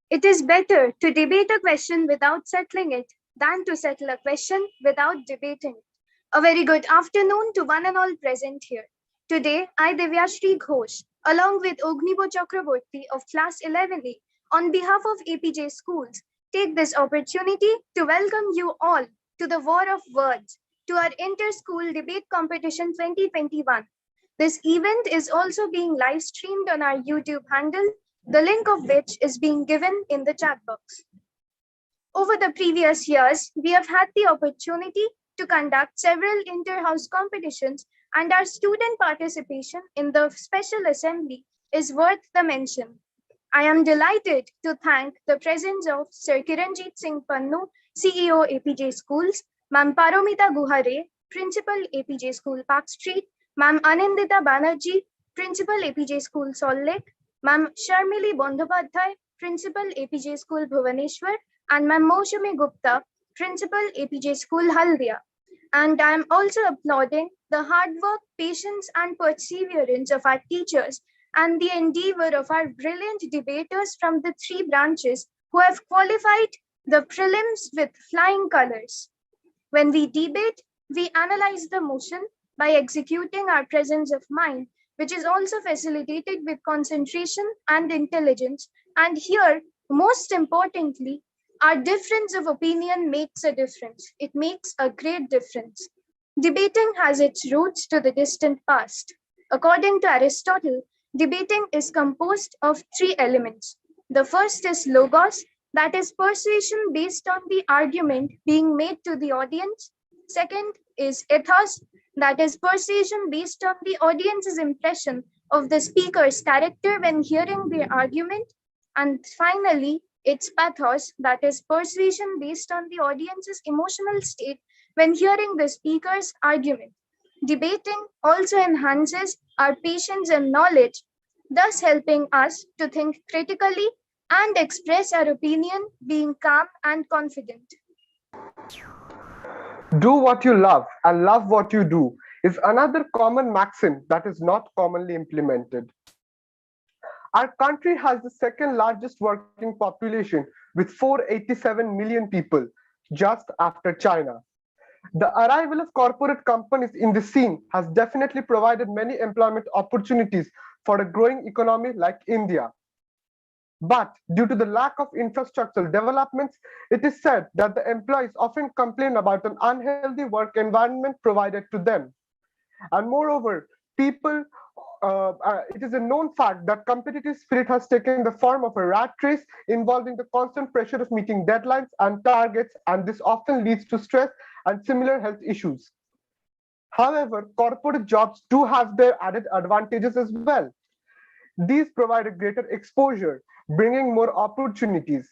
It is better to debate a question without settling it than to settle a question without debating it. A very good afternoon to one and all present here. Today, I, Divyashri Ghosh, along with Ognibo Chakraborty of Class 11A, on behalf of Apeejay Schools, take this opportunity to welcome you all to the War of Words, to our Inter-School Debate Competition 2021. This event is also being live streamed on our YouTube handle, the link of which is being given in the chat box. Over the previous years, we have had the opportunity to conduct several inter-house competitions, and our student participation in the special assembly is worth the mention. I am delighted to thank the presence of Sir Kiranjit Singh Pannu, CEO APJ Schools, Ma'am Paromita Guhare, Principal APJ School Park Street, Ma'am Anindita Banerjee, Principal APJ School Salt Lake, Ma'am Sharmili Bandhopadhyay, Principal APJ School Bhubaneswar, and Ma'am Moshami Gupta, Principal APJ School Haldia. And I am also applauding the hard work, patience, and perseverance of our teachers and the endeavor of our brilliant debaters from the three branches who have qualified the prelims with flying colors. When we debate, we analyze the motion by executing our presence of mind, which is also facilitated with concentration and intelligence. And here, most importantly, our difference of opinion makes a difference. It makes a great difference. Debating has its roots to the distant past. According to Aristotle, debating is composed of three elements. The first is logos, that is persuasion based on the argument being made to the audience. Second is ethos, that is persuasion based on the audience's impression of the speaker's character when hearing the argument. And finally, it's pathos, that is persuasion based on the audience's emotional state when hearing the speaker's argument. Debating also enhances our patience and knowledge, thus helping us to think critically and express our opinion being calm and confident. Do what you love and love what you do is another common maxim that is not commonly implemented. Our country has the second largest working population with 487 million people, just after China. The arrival of corporate companies in the scene has definitely provided many employment opportunities for a growing economy like India. But due to the lack of infrastructural developments, it is said that the employees often complain about an unhealthy work environment provided to them. And moreover, it is a known fact that competitive spirit has taken the form of a rat race involving the constant pressure of meeting deadlines and targets, and this often leads to stress and similar health issues. However, corporate jobs do have their added advantages as well. These provide a greater exposure, bringing more opportunities.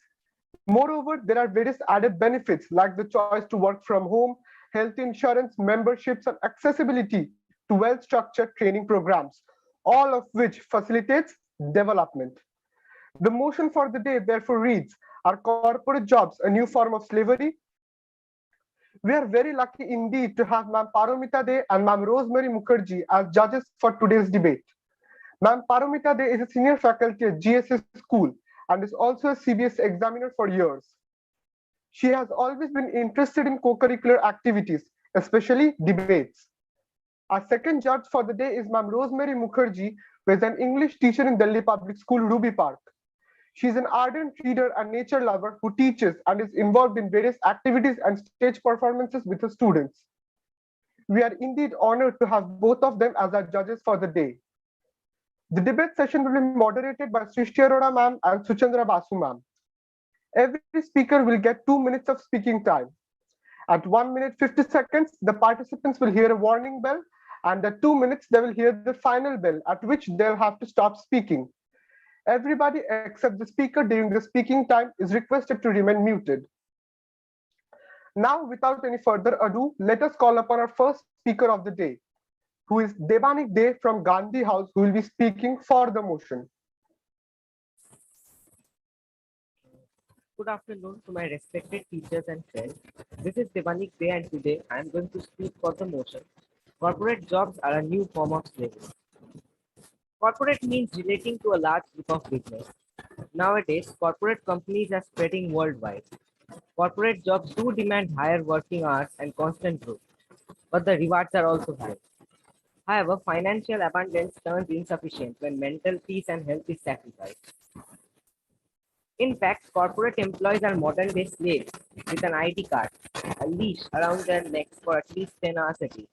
Moreover, there are various added benefits like the choice to work from home, health insurance, memberships, and accessibility to well-structured training programs, all of which facilitates development. The motion for the day therefore reads, are corporate jobs a new form of slavery? We are very lucky indeed to have Ma'am Paromita De and Ma'am Rosemary Mukherjee as judges for today's debate. Ma'am Paromita De is a senior faculty at GSS School and is also a CBS examiner for years. She has always been interested in co-curricular activities, especially debates. Our second judge for the day is Ma'am Rosemary Mukherjee, who is an English teacher in Delhi Public School, Ruby Park. She is an ardent reader and nature lover who teaches and is involved in various activities and stage performances with her students. We are indeed honored to have both of them as our judges for the day. The debate session will be moderated by Srishti Arora ma'am and Suchandra Basu ma'am. Every speaker will get 2 minutes of speaking time. At 1 minute 50 seconds, the participants will hear a warning bell, and at 2 minutes, they will hear the final bell, at which they'll have to stop speaking. Everybody except the speaker during the speaking time is requested to remain muted. Now, without any further ado, let us call upon our first speaker of the day, who is Devanik De from Gandhi House, who will be speaking for the motion. Good afternoon to my respected teachers and friends. This is Devanik De, and today I am going to speak for the motion. Corporate jobs are a new form of slavery. Corporate means relating to a large group of business. Nowadays, corporate companies are spreading worldwide. Corporate jobs do demand higher working hours and constant growth, but the rewards are also high. However, financial abundance turns insufficient when mental peace and health is sacrificed. In fact, corporate employees are modern day slaves with an ID card, a leash around their necks for at least 10 hours a day.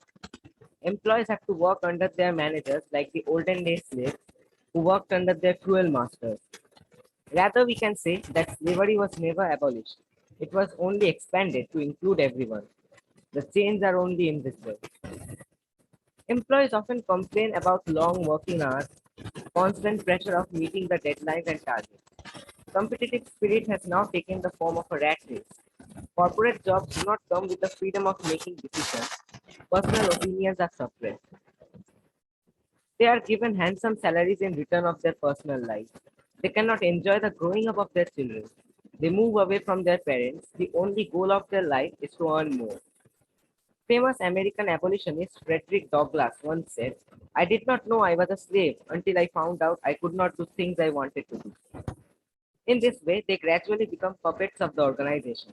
Employees have to work under their managers like the olden day slaves who worked under their cruel masters. Rather, we can say that slavery was never abolished. It was only expanded to include everyone. The chains are only invisible. Employees often complain about long working hours, constant pressure of meeting the deadlines and targets. Competitive spirit has now taken the form of a rat race. Corporate jobs do not come with the freedom of making decisions. Personal opinions are suppressed. They are given handsome salaries in return of their personal lives. They cannot enjoy the growing up of their children. They move away from their parents. The only goal of their life is to earn more. Famous American abolitionist Frederick Douglass once said, I did not know I was a slave until I found out I could not do things I wanted to do. In this way, they gradually become puppets of the organization.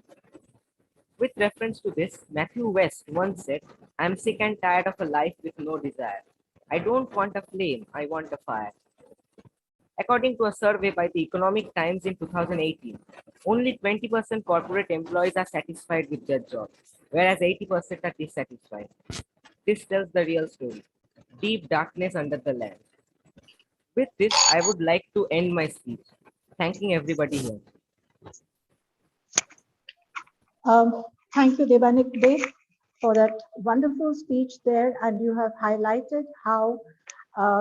With reference to this, Matthew West once said, I am sick and tired of a life with no desire. I don't want a flame, I want a fire. According to a survey by the Economic Times in 2018, only 20% corporate employees are satisfied with their jobs, whereas 80% are dissatisfied. This tells the real story. Deep darkness under the land. With this, I would like to end my speech, thanking everybody here. Thank you, Devanik Dey, for that wonderful speech there. And you have highlighted how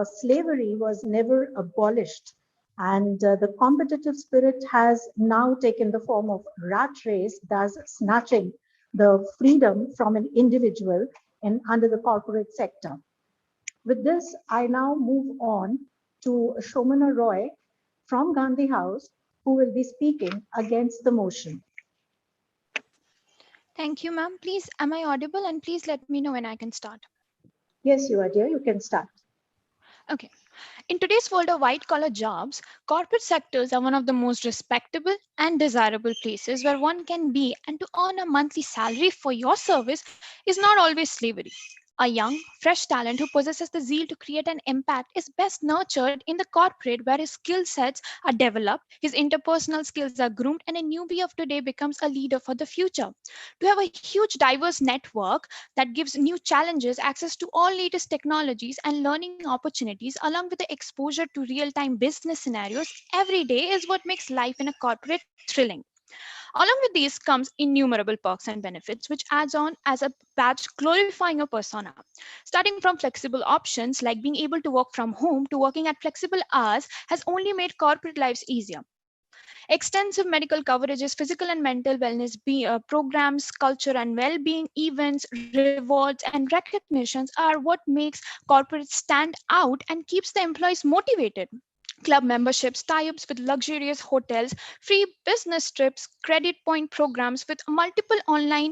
slavery was never abolished. And the competitive spirit has now taken the form of rat race, thus snatching the freedom from an individual and under the corporate sector. With this, I now move on to Shomana Roy from Gandhi House, who will be speaking against the motion. Thank you, ma'am. Please, am I audible? And please let me know when I can start. Yes, you are, dear. You can start. Okay. In today's world of white collar jobs, corporate sectors are one of the most respectable and desirable places where one can be, and to earn a monthly salary for your service is not always slavery. A young, fresh talent who possesses the zeal to create an impact is best nurtured in the corporate where his skill sets are developed, his interpersonal skills are groomed, and a newbie of today becomes a leader for the future. To have a huge, diverse network that gives new challenges, access to all latest technologies, and learning opportunities, along with the exposure to real time business scenarios every day, is what makes life in a corporate thrilling. Along with these comes innumerable perks and benefits, which adds on as a badge glorifying a persona. Starting from flexible options like being able to work from home to working at flexible hours has only made corporate lives easier. Extensive medical coverages, physical and mental wellness programs, culture and well-being events, rewards, and recognitions are what makes corporates stand out and keeps the employees motivated. Club memberships, tie-ups with luxurious hotels, free business trips, credit point programs with multiple online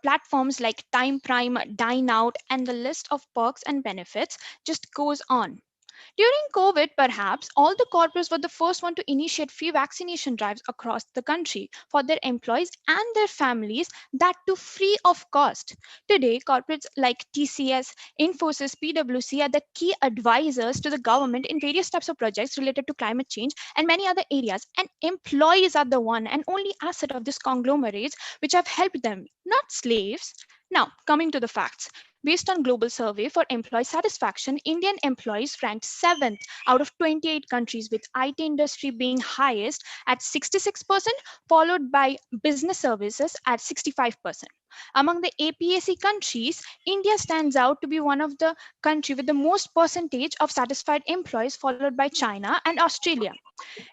platforms like Time Prime, Dine Out, and the list of perks and benefits just goes on. During COVID, perhaps, all the corporates were the first one to initiate free vaccination drives across the country for their employees and their families, that too free of cost. Today, corporates like TCS, Infosys, PwC are the key advisors to the government in various types of projects related to climate change and many other areas. And employees are the one and only asset of these conglomerates which have helped them, not slaves. Now, coming to the facts. Based on global survey for employee satisfaction, Indian employees ranked 7th out of 28 countries, with IT industry being highest at 66%, followed by business services at 65%. Among the APAC countries, India stands out to be one of the country with the most percentage of satisfied employees, followed by China and Australia.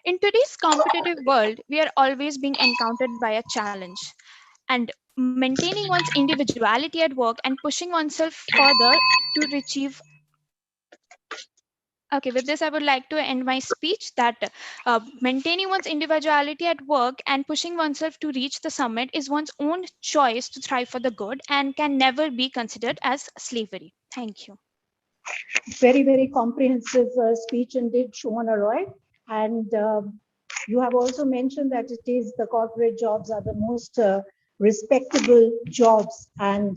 In today's competitive world, we are always being encountered by a challenge. And maintaining one's individuality at work and pushing oneself further to achieve. Okay, with this I would like to end my speech that maintaining one's individuality at work and pushing oneself to reach the summit is one's own choice to thrive for the good and can never be considered as slavery. Thank you. Very, very comprehensive speech indeed, Shomana Roy. And You have also mentioned that it is the corporate jobs are the most respectable jobs, and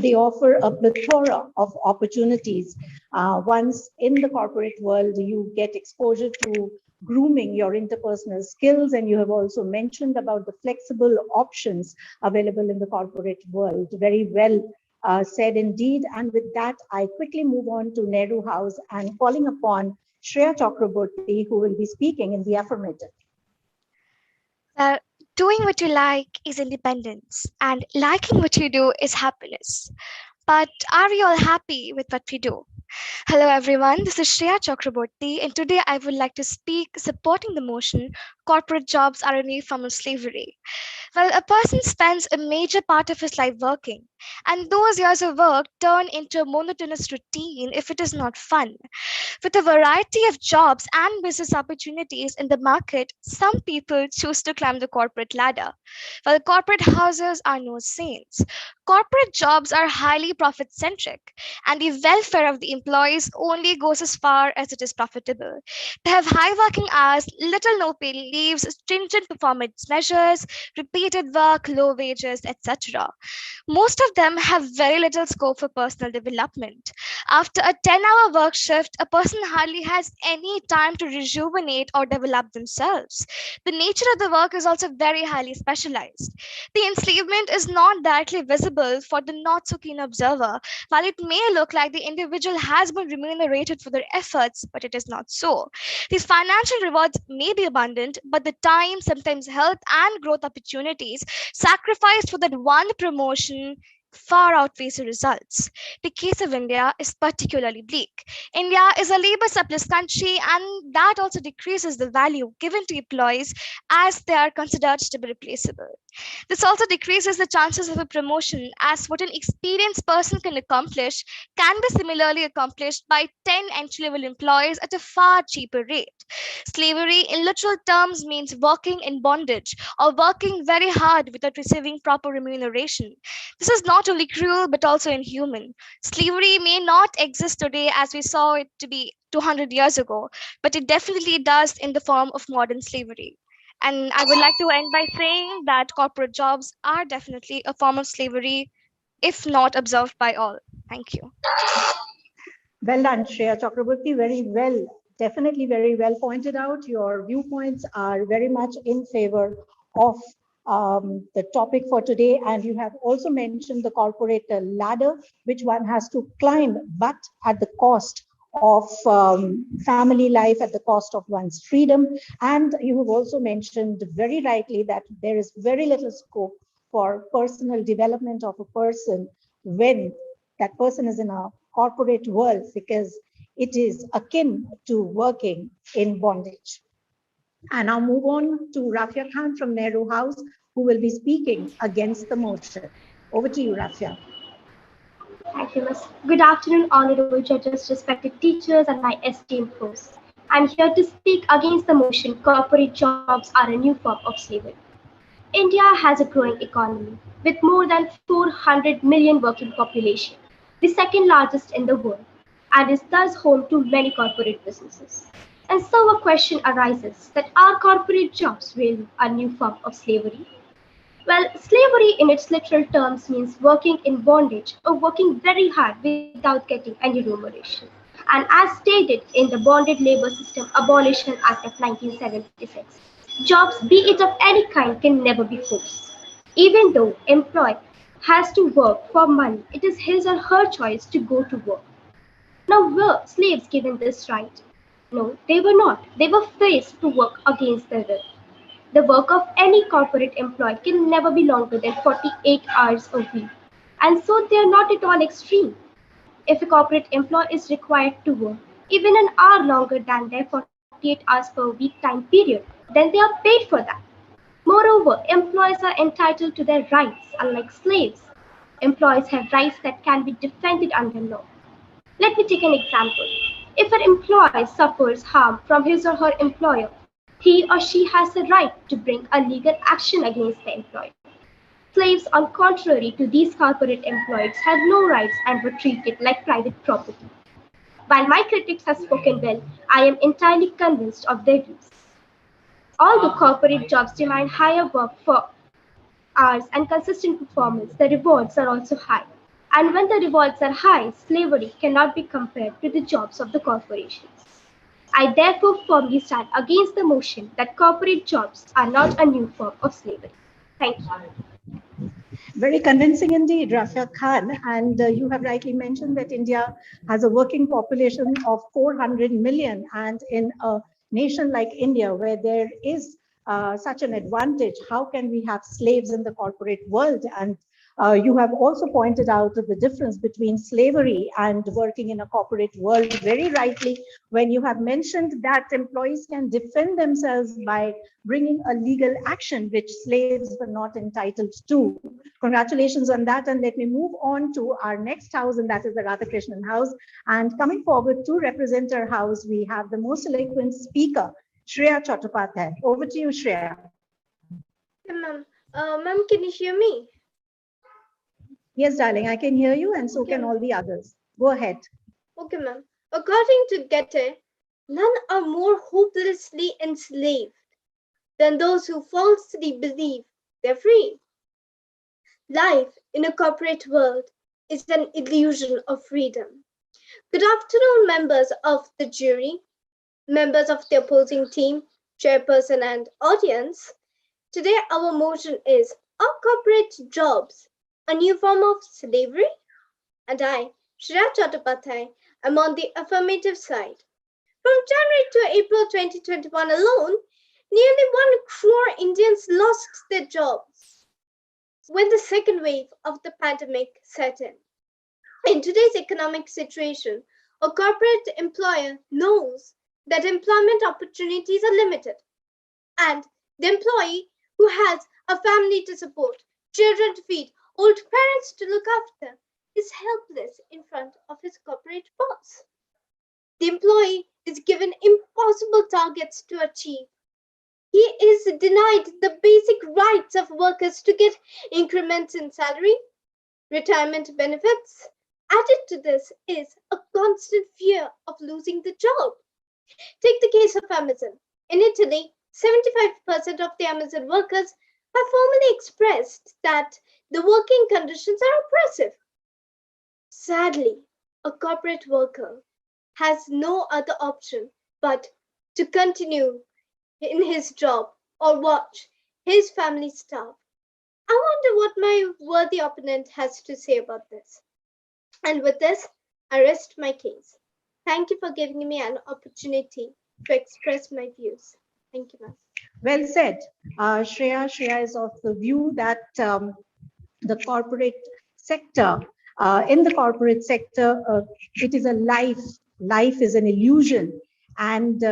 they offer a plethora of opportunities. Once in the corporate world, you get exposure to grooming your interpersonal skills, and you have also mentioned about the flexible options available in the corporate world. Very well said indeed. And with that, I quickly move on to Nehru House and calling upon Shreya Chakraborty, who will be speaking in the affirmative. Well, doing what you like is independence, and liking what you do is happiness. But are we all happy with what we do? Hello, everyone. This is Shreya Chakraborty, and today I would like to speak supporting the motion corporate jobs are a new form of slavery. Well, a person spends a major part of his life working, and those years of work turn into a monotonous routine if it is not fun. With a variety of jobs and business opportunities in the market, some people choose to climb the corporate ladder. While corporate houses are no saints, corporate jobs are highly profit centric, and the welfare of the employees only goes as far as it is profitable. They have high working hours, little no pay leaves, stringent performance measures, repeated work, low wages, etc. Most of them have very little scope for personal development. After a 10-hour work shift, a person hardly has any time to rejuvenate or develop themselves. The nature of the work is also very highly specialized. The enslavement is not directly visible for the not so keen observer, while it may look like the individual has been remunerated for their efforts, but it is not so. These financial rewards may be abundant, but the time, sometimes health, and growth opportunities sacrificed for that one promotion far outweighs the results. The case of India is particularly bleak. India is a labor surplus country, and that also decreases the value given to employees as they are considered to be replaceable. This also decreases the chances of a promotion, as what an experienced person can accomplish can be similarly accomplished by 10 entry level employees at a far cheaper rate. Slavery, in literal terms, means working in bondage or working very hard without receiving proper remuneration. This is not only cruel but also inhuman. Slavery may not exist today as we saw it to be 200 years ago, but it definitely does in the form of modern slavery. And I would like to end by saying that corporate jobs are definitely a form of slavery if not observed by all. Thank you. Well done, Shreya Chakraborty. Very well, definitely very well pointed out. Your viewpoints are very much in favor of the topic for today. And you have also mentioned the corporate ladder, which one has to climb, but at the cost of family life, at the cost of one's freedom. And you have also mentioned very rightly that there is very little scope for personal development of a person when that person is in a corporate world, because it is akin to working in bondage. And now move on to Rafia Khan from Nehru House, who will be speaking against the motion. Over to you, Rafia. Thank you, Miss. Good afternoon, honorable judges, respected teachers, and my esteemed hosts. I'm here to speak against the motion corporate jobs are a new form of slavery. India has a growing economy with more than 400 million working population, the second largest in the world, and is thus home to many corporate businesses. And so a question arises that are corporate jobs really a new form of slavery? Well, slavery in its literal terms means working in bondage or working very hard without getting any remuneration. And as stated in the Bonded Labor System Abolition Act of 1976, jobs, be it of any kind, can never be forced. Even though employee has to work for money, it is his or her choice to go to work. Now, were slaves given this right? No, they were not. They were forced to work against their will. The work of any corporate employee can never be longer than 48 hours a week. And so they are not at all extreme. If a corporate employee is required to work even an hour longer than their 48 hours per week time period, then they are paid for that. Moreover, employees are entitled to their rights, unlike slaves. Employees have rights that can be defended under law. Let me take an example. If an employee suffers harm from his or her employer, he or she has the right to bring a legal action against the employer. Slaves, on contrary to these corporate employees, had no rights and were treated like private property. While my critics have spoken well, I am entirely convinced of their views. Although corporate jobs demand higher work for hours and consistent performance, the rewards are also high. And when the rewards are high, slavery cannot be compared to the jobs of the corporations. I therefore firmly stand against the motion that corporate jobs are not a new form of slavery. Thank you. Very convincing indeed, Rafiq Khan. And you have rightly mentioned that India has a working population of 400 million. And in a nation like India, where there is such an advantage, how can we have slaves in the corporate world? And you have also pointed out the difference between slavery and working in a corporate world very rightly when you have mentioned that employees can defend themselves by bringing a legal action, which slaves were not entitled to. Congratulations on that. And let me move on to our next house, and that is the Radhakrishnan House. And coming forward to represent our house, we have the most eloquent speaker, Shreya Chattopadhyay. Over to you, Shreya. Ma'am, ma'am, can you hear me? Yes, darling, I can hear you, and so Okay. can all the others. Go ahead. Okay, ma'am. According to Goethe, none are more hopelessly enslaved than those who falsely believe they're free. Life in a corporate world is an illusion of freedom. Good afternoon, members of the jury, members of the opposing team, chairperson, and audience. Today, our motion is, are corporate jobs a new form of slavery? And I, Shreya Chattopadhyay, am on the affirmative side. From January to April 2021 alone, nearly 1 crore Indians lost their jobs when the second wave of the pandemic set in. In today's economic situation, a corporate employer knows that employment opportunities are limited, and the employee who has a family to support, children to feed, old parents to look after, is helpless in front of his corporate boss. The employee is given impossible targets to achieve. He is denied the basic rights of workers to get increments in salary, retirement benefits. Added to this is a constant fear of losing the job. Take the case of Amazon. In Italy, 75% of the Amazon workers have formally expressed that the working conditions are oppressive. Sadly, a corporate worker has no other option but to continue in his job or watch his family starve. I wonder what my worthy opponent has to say about this. And with this, I rest my case. Thank you for giving me an opportunity to express my views. Thank you, ma'am. Well said. Shreya is of the view that the corporate sector, in the corporate sector, it is a life. Life is an illusion. And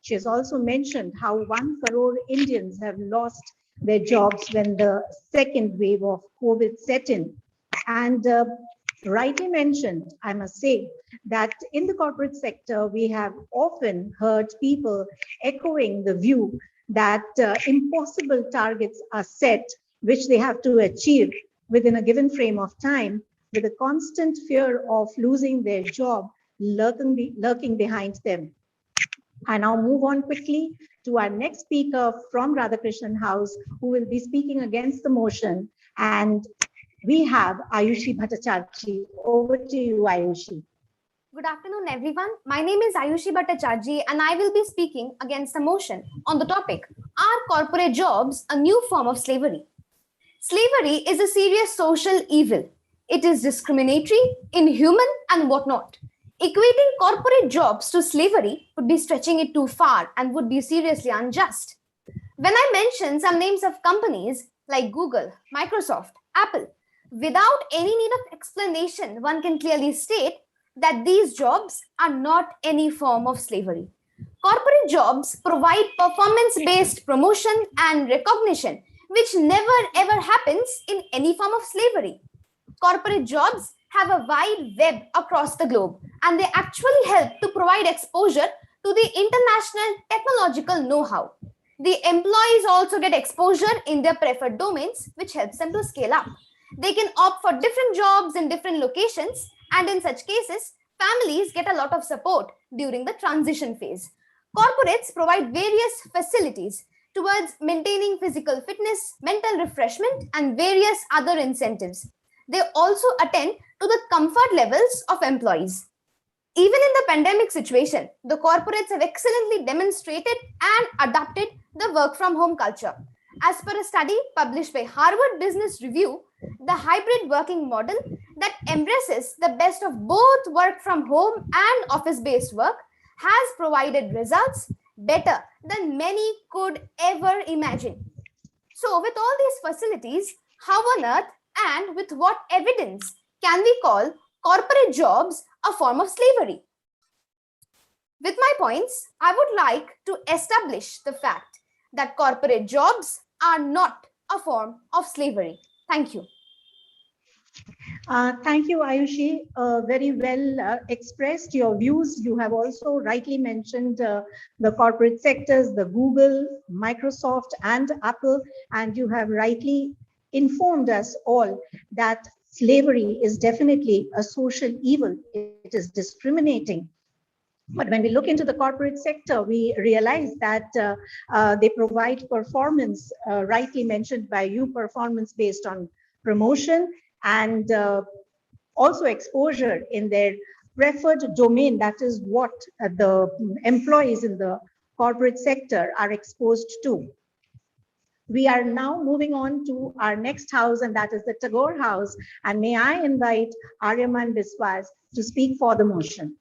she has also mentioned how 1 crore Indians have lost their jobs when the second wave of COVID set in. And rightly mentioned, I must say, that in the corporate sector, we have often heard people echoing the view that impossible targets are set, which they have to achieve within a given frame of time, with a constant fear of losing their job lurking behind them. I now move on quickly to our next speaker from Radhakrishnan House, who will be speaking against the motion. And we have Ayushi Bhattacharjee. Over to you, Ayushi. Good afternoon, everyone. My name is Ayushi Bhattacharjee, and I will be speaking against a motion on the topic, are corporate jobs a new form of slavery? Slavery is a serious social evil. It is discriminatory, inhuman, and whatnot. Equating corporate jobs to slavery would be stretching it too far and would be seriously unjust. When I mention some names of companies like Google, Microsoft, Apple, without any need of explanation, one can clearly state that these jobs are not any form of slavery. Corporate jobs provide performance-based promotion and recognition, which never ever happens in any form of slavery. Corporate jobs have a wide web across the globe, and they actually help to provide exposure to the international technological know-how. The employees also get exposure in their preferred domains, which helps them to scale up. They can opt for different jobs in different locations, and in such cases, families get a lot of support during the transition phase. Corporates provide various facilities towards maintaining physical fitness, mental refreshment, and various other incentives. They also attend to the comfort levels of employees. Even in the pandemic situation, the corporates have excellently demonstrated and adapted the work from home culture. As per a study published by Harvard Business Review, the hybrid working model that embraces the best of both work from home and office based work has provided results better than many could ever imagine. So, with all these facilities, how on earth and with what evidence can we call corporate jobs a form of slavery? With my points, I would like to establish the fact that corporate jobs are not a form of slavery. Thank you. Thank you, Ayushi. Very well expressed your views. You have also rightly mentioned the corporate sectors, the Google, Microsoft, and Apple, and you have rightly informed us all that slavery is definitely a social evil. It is discriminating. But when we look into the corporate sector, we realize that they provide performance, rightly mentioned by you, performance based on promotion and also exposure in their preferred domain. That is what the employees in the corporate sector are exposed to. We are now moving on to our next house, and that is the Tagore House. And may I invite Aryaman Biswas to speak for the motion.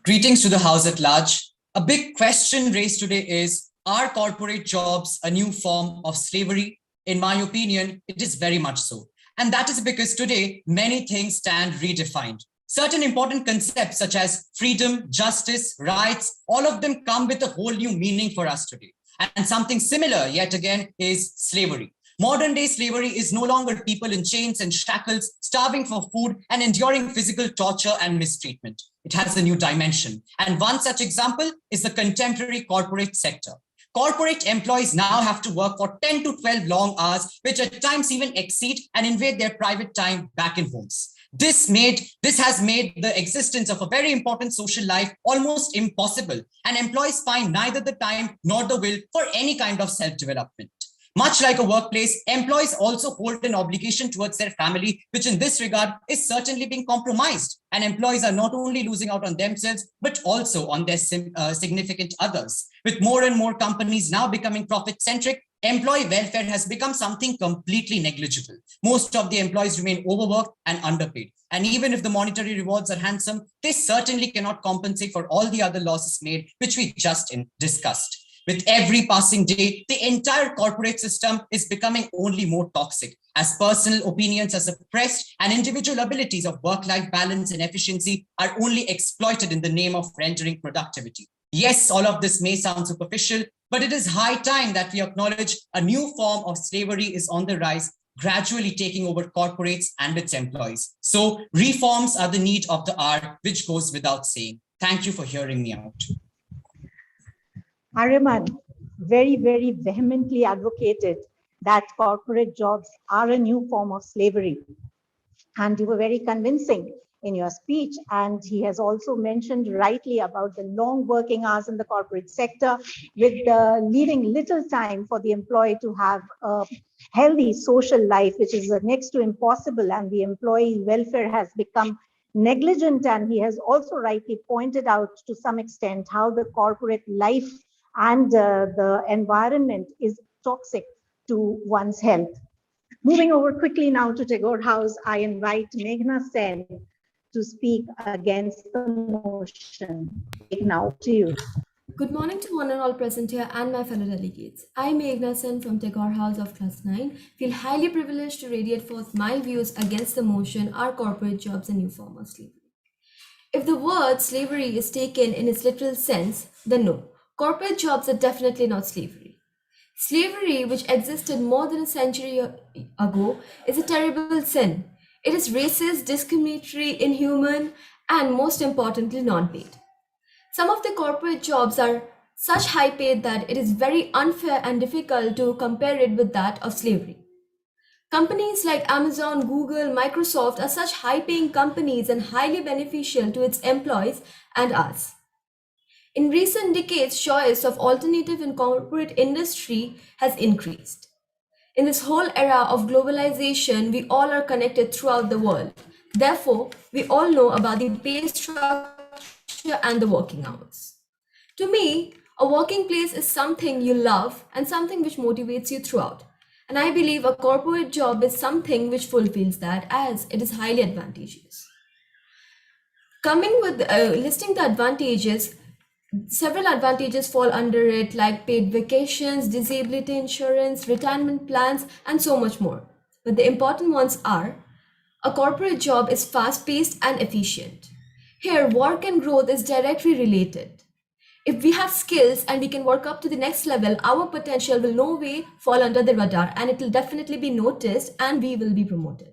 Greetings to the House at large. A big question raised today is, are corporate jobs a new form of slavery? In my opinion, it is very much so. And that is because today, many things stand redefined. Certain important concepts such as freedom, justice, rights, all of them come with a whole new meaning for us today. And something similar, yet again, is slavery. Modern day slavery is no longer people in chains and shackles, starving for food and enduring physical torture and mistreatment. It has a new dimension. And one such example is the contemporary corporate sector. Corporate employees now have to work for 10 to 12 long hours, which at times even exceed and invade their private time back in homes. This has made the existence of a very important social life almost impossible, and employees find neither the time nor the will for any kind of self-development. Much like a workplace, employees also hold an obligation towards their family, which in this regard is certainly being compromised. And employees are not only losing out on themselves, but also on their significant others. With more and more companies now becoming profit-centric, employee welfare has become something completely negligible. Most of the employees remain overworked and underpaid. And even if the monetary rewards are handsome, they certainly cannot compensate for all the other losses made, which we just discussed. With every passing day, the entire corporate system is becoming only more toxic as personal opinions are suppressed and individual abilities of work-life balance and efficiency are only exploited in the name of rendering productivity. Yes, all of this may sound superficial, but it is high time that we acknowledge a new form of slavery is on the rise, gradually taking over corporates and its employees. So reforms are the need of the hour, which goes without saying. Thank you for hearing me out. Aryaman very, very vehemently advocated that corporate jobs are a new form of slavery. And you were very convincing in your speech. And he has also mentioned rightly about the long working hours in the corporate sector, with leaving little time for the employee to have a healthy social life, which is next to impossible. And the employee welfare has become negligent. And he has also rightly pointed out to some extent how the corporate life and the environment is toxic to one's health. Moving over quickly now to Tagore House, I invite Meghna Sen to speak against the motion. Now to you. Good morning to one and all present here and my fellow delegates. I, Meghna Sen from Tagore House of Class 9, feel highly privileged to radiate forth my views against the motion, "Are corporate jobs a new form of slavery?" If the word slavery is taken in its literal sense, then no. Corporate jobs are definitely not slavery. Slavery, which existed more than a century ago, is a terrible sin. It is racist, discriminatory, inhuman, and most importantly, non-paid. Some of the corporate jobs are such high paid that it is very unfair and difficult to compare it with that of slavery. Companies like Amazon, Google, Microsoft are such high paying companies and highly beneficial to its employees and us. In recent decades, choice of alternative in corporate industry has increased. In this whole era of globalization, we all are connected throughout the world. Therefore, we all know about the pay structure and the working hours. To me, a working place is something you love and something which motivates you throughout. And I believe a corporate job is something which fulfills that as it is highly advantageous. Coming with listing the advantages, several advantages fall under it, like paid vacations, disability insurance, retirement plans, and so much more. But the important ones are a corporate job is fast paced and efficient. Here, work and growth is directly related. If we have skills and we can work up to the next level, our potential will no way fall under the radar and it will definitely be noticed and we will be promoted.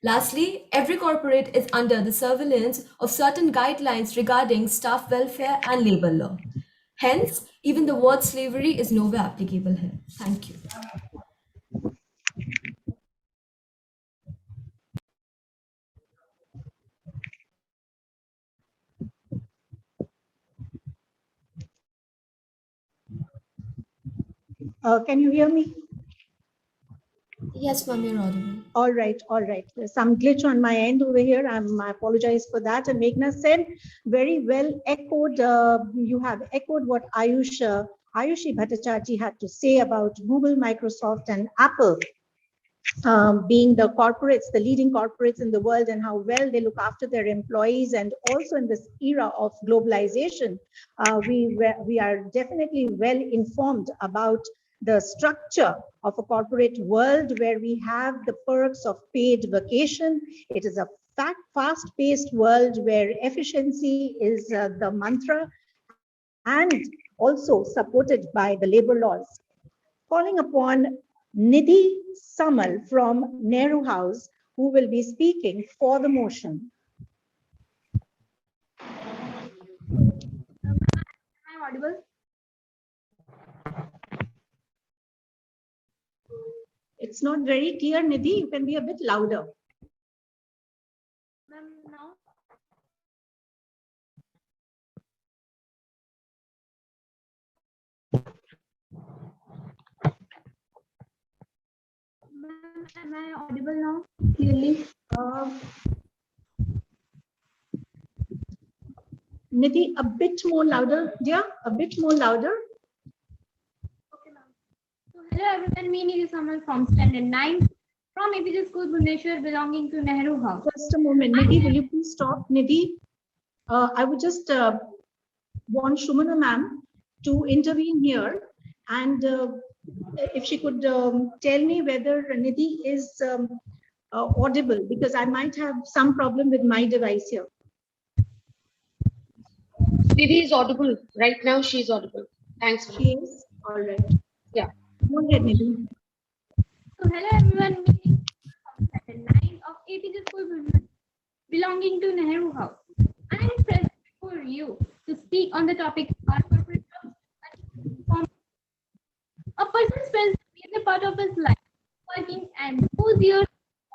Lastly, every corporate is under the surveillance of certain guidelines regarding staff welfare and labor law. Hence, even the word slavery is nowhere applicable here. Thank you. Can you hear me? Yes, ma'am, you're audible. All right, all right. There's some glitch on my end over here. I apologize for that. And Meghna said, very well echoed. You have echoed what Ayushi Bhattacharjee had to say about Google, Microsoft, and Apple. Being the corporates, the leading corporates in the world, and how well they look after their employees. And also in this era of globalization, we are definitely well informed about the structure of a corporate world where we have the perks of paid vacation. It is a fast-paced world where efficiency is the mantra and also supported by the labor laws. Calling upon Nidhi Samal from Nehru House, who will be speaking for the motion. Am I audible? It's not very clear, Nidhi. You can be a bit louder. Ma'am, now? Ma'am, am I audible now clearly? Nidhi, a bit more louder, dear, a bit more louder. Okay, ma'am. So, hello everyone, me Nidhi Samal from Standard 9 from Apeejay School, Bhubaneswar, belonging to Nehru House. Just a moment, Nidhi, will you please stop? Nidhi, I would just want Shumana ma'am to intervene here, and if she could tell me whether Nidhi is audible, because I might have some problem with my device here. Nidhi is audible. Right now, she is audible. Thanks. She is? All right. Yeah. Go ahead, Nidhi. So, hello everyone, me from Standard 9 of Apeejay School, Bhubaneswar, belonging to Nehru House. I am present for you to speak on the topic are corporate jobs. A person spends a part of his life working, and those years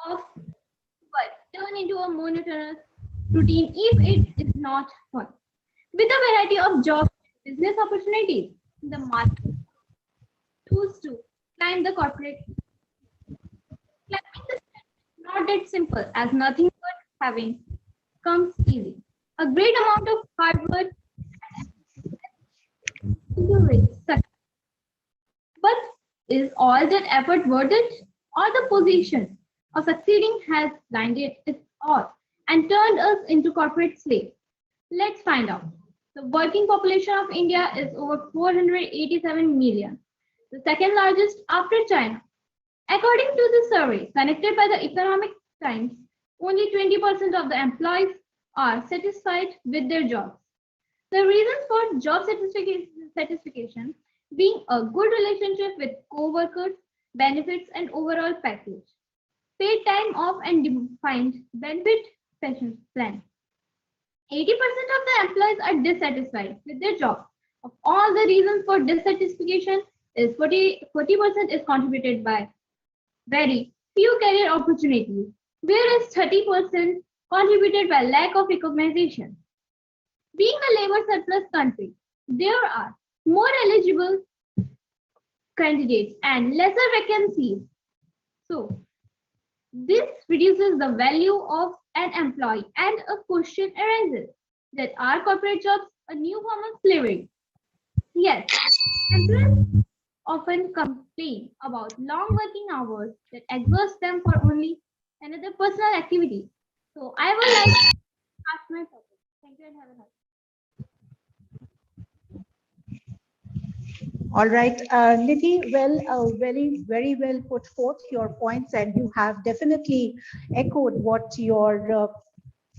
of work turn into a monotonous routine if it is not fun. With a variety of jobs and business opportunities, the market choose to climb the corporate. Climbing the steps is not that simple, as nothing but having comes easy. A great amount of hard work into reach success. But is all that effort worth it? Or the position of succeeding has blinded us all and turned us into corporate slaves? Let's find out. The working population of India is over 487 million, the second largest after China. According to the survey conducted by the Economic Times, only 20% of the employees are satisfied with their jobs. The reasons for job satisfaction being a good relationship with co-workers, benefits, and overall package, paid time off and defined benefit pension plan. 80% of the employees are dissatisfied with their job. Of all the reasons for dissatisfaction, is 40% is contributed by very few career opportunities, whereas 30% contributed by lack of recognition. Being a labor surplus country, There are more eligible candidates and lesser vacancies. So, this reduces the value of an employee, and a question arises that are corporate jobs a new form of slavery? Yes, employers often complain about long working hours that exhaust them for only another personal activity. So, I would like to ask my topic. Thank you and have a nice All right, Nidhi, well, very well put forth your points, and you have definitely echoed what your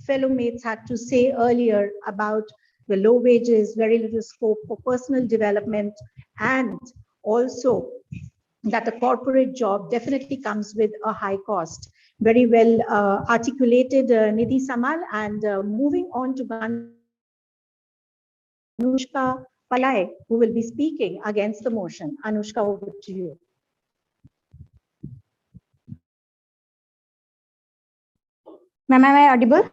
fellow mates had to say earlier about the low wages, very little scope for personal development, and also that a corporate job definitely comes with a high cost. Very well articulated, Nidhi Samal, and moving on to Anushka Palai, who will be speaking against the motion. Anushka, over to you. Ma'am, am I audible?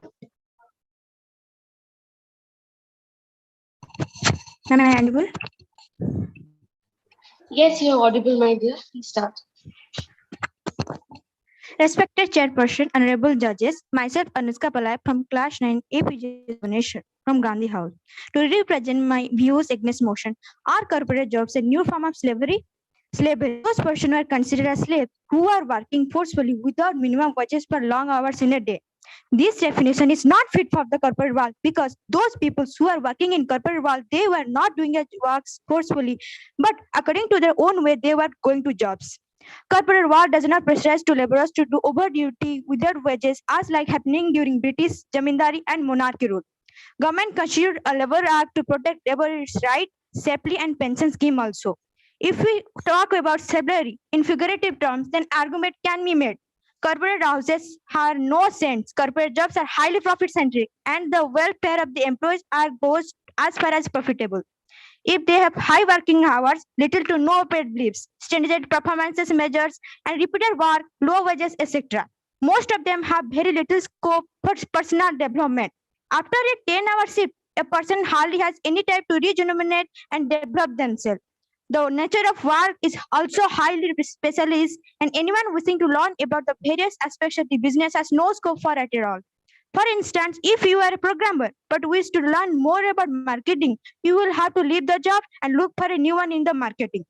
Ma'am, am I audible? Yes, you're audible, my dear. Please start. Respected Chairperson, Honorable Judges, myself Anushka Palai from Class 9 Apeejay Donation from Gandhi House. To represent my views against motion, are corporate jobs a new form of slavery? Slavery. Those persons are considered as slaves who are working forcefully without minimum wages for long hours in a day. This definition is not fit for the corporate world because those people who are working in corporate world, they were not doing their works forcefully, but according to their own way, they were going to jobs. Corporate world does not pressurize to laborers to do over duty without wages as like happening during British Jamindari and monarchy rule. Government considered a labor act to protect laborers' right, safely and pension scheme also. If we talk about slavery in figurative terms, then argument can be made. Corporate houses have no sense. Corporate jobs are highly profit centric, and the welfare of the employees are goes as far as profitable. If they have high working hours, little to no paid leaves, standardized performances measures, and repeated work, low wages, etc. Most of them have very little scope for personal development. After a 10-hour shift, a person hardly has any time to rejuvenate and develop themselves. The nature of work is also highly specialized, and anyone wishing to learn about the various aspects of the business has no scope for it at all. For instance, if you are a programmer but wish to learn more about marketing, you will have to leave the job and look for a new one in the marketing.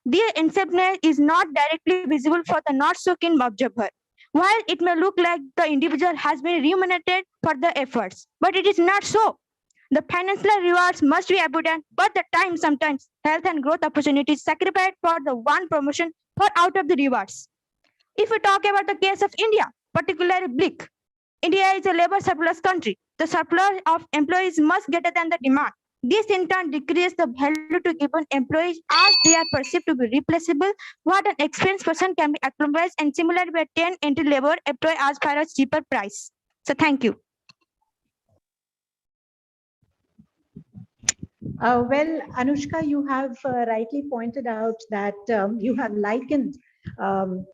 The incentiveness is not directly visible for the not so keen observer. While it may look like the individual has been remunerated for the efforts, but it is not so. The financial rewards must be abundant, but the time sometimes health and growth opportunities sacrificed for the one promotion for out of the rewards. If we talk about the case of India, particularly bleak, India is a labor surplus country. The surplus of employees is much greater than the demand. This in turn decreases the value to given employees as they are perceived to be replaceable. What an experienced person can be accommodated and similarly by 10 entry labor employee as far as cheaper price. So thank you. Well, Anushka, you have rightly pointed out that you have likened um,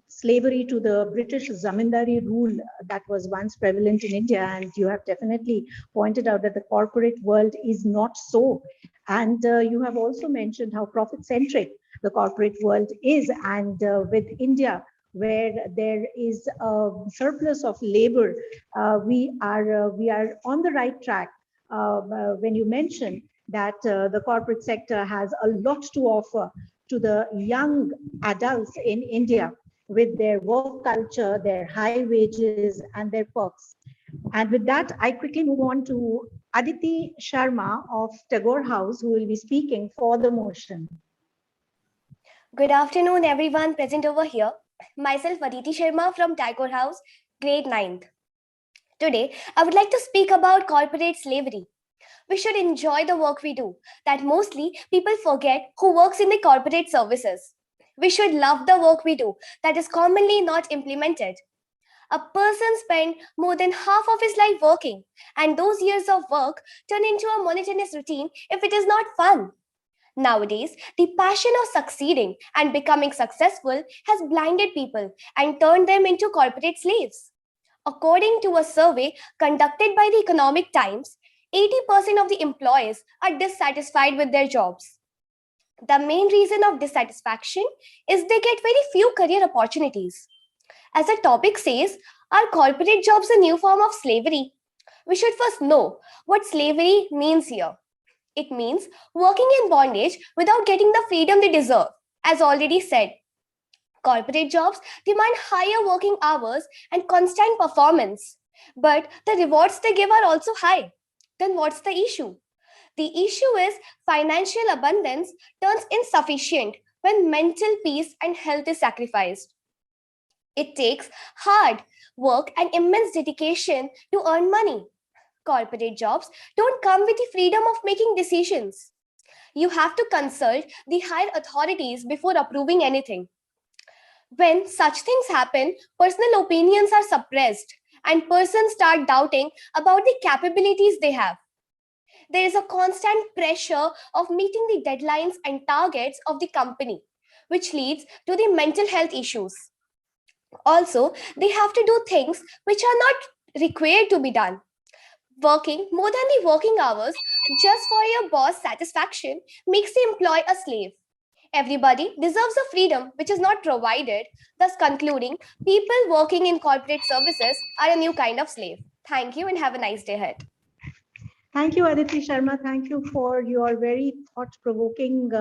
slavery to the British zamindari rule that was once prevalent in India. And you have definitely pointed out that the corporate world is not so. And you have also mentioned how profit centric the corporate world is. And with India, where there is a surplus of labor, we are on the right track. When you mention that the corporate sector has a lot to offer to the young adults in India with their work culture, their high wages, and their perks. And with that, I quickly move on to Aditi Sharma of Tagore House, who will be speaking for the motion. Good afternoon, everyone present over here. Myself, Aditi Sharma from Tagore House, grade 9th. Today, I would like to speak about corporate slavery. We should enjoy the work we do, that mostly people forget who works in the corporate services. We should love the work we do, that is commonly not implemented. A person spends more than half of his life working, and those years of work turn into a monotonous routine if it is not fun. Nowadays, the passion of succeeding and becoming successful has blinded people and turned them into corporate slaves. According to a survey conducted by the Economic Times, 80% of the employees are dissatisfied with their jobs. The main reason of dissatisfaction is they get very few career opportunities. As the topic says, are corporate jobs a new form of slavery? We should first know what slavery means here. It means working in bondage without getting the freedom they deserve. As already said, corporate jobs demand higher working hours and constant performance, but the rewards they give are also high. Then what's the issue? The issue is financial abundance turns insufficient when mental peace and health is sacrificed. It takes hard work and immense dedication to earn money. Corporate jobs don't come with the freedom of making decisions. You have to consult the higher authorities before approving anything. When such things happen, personal opinions are suppressed and persons start doubting about the capabilities they have. There is a constant pressure of meeting the deadlines and targets of the company, which leads to the mental health issues. Also, they have to do things which are not required to be done. Working more than the working hours just for your boss' satisfaction makes the employee a slave. Everybody deserves a freedom which is not provided, thus concluding people working in corporate services are a new kind of slave. Thank you and have a nice day ahead. Thank you, Aditi Sharma. Thank you for your very thought-provoking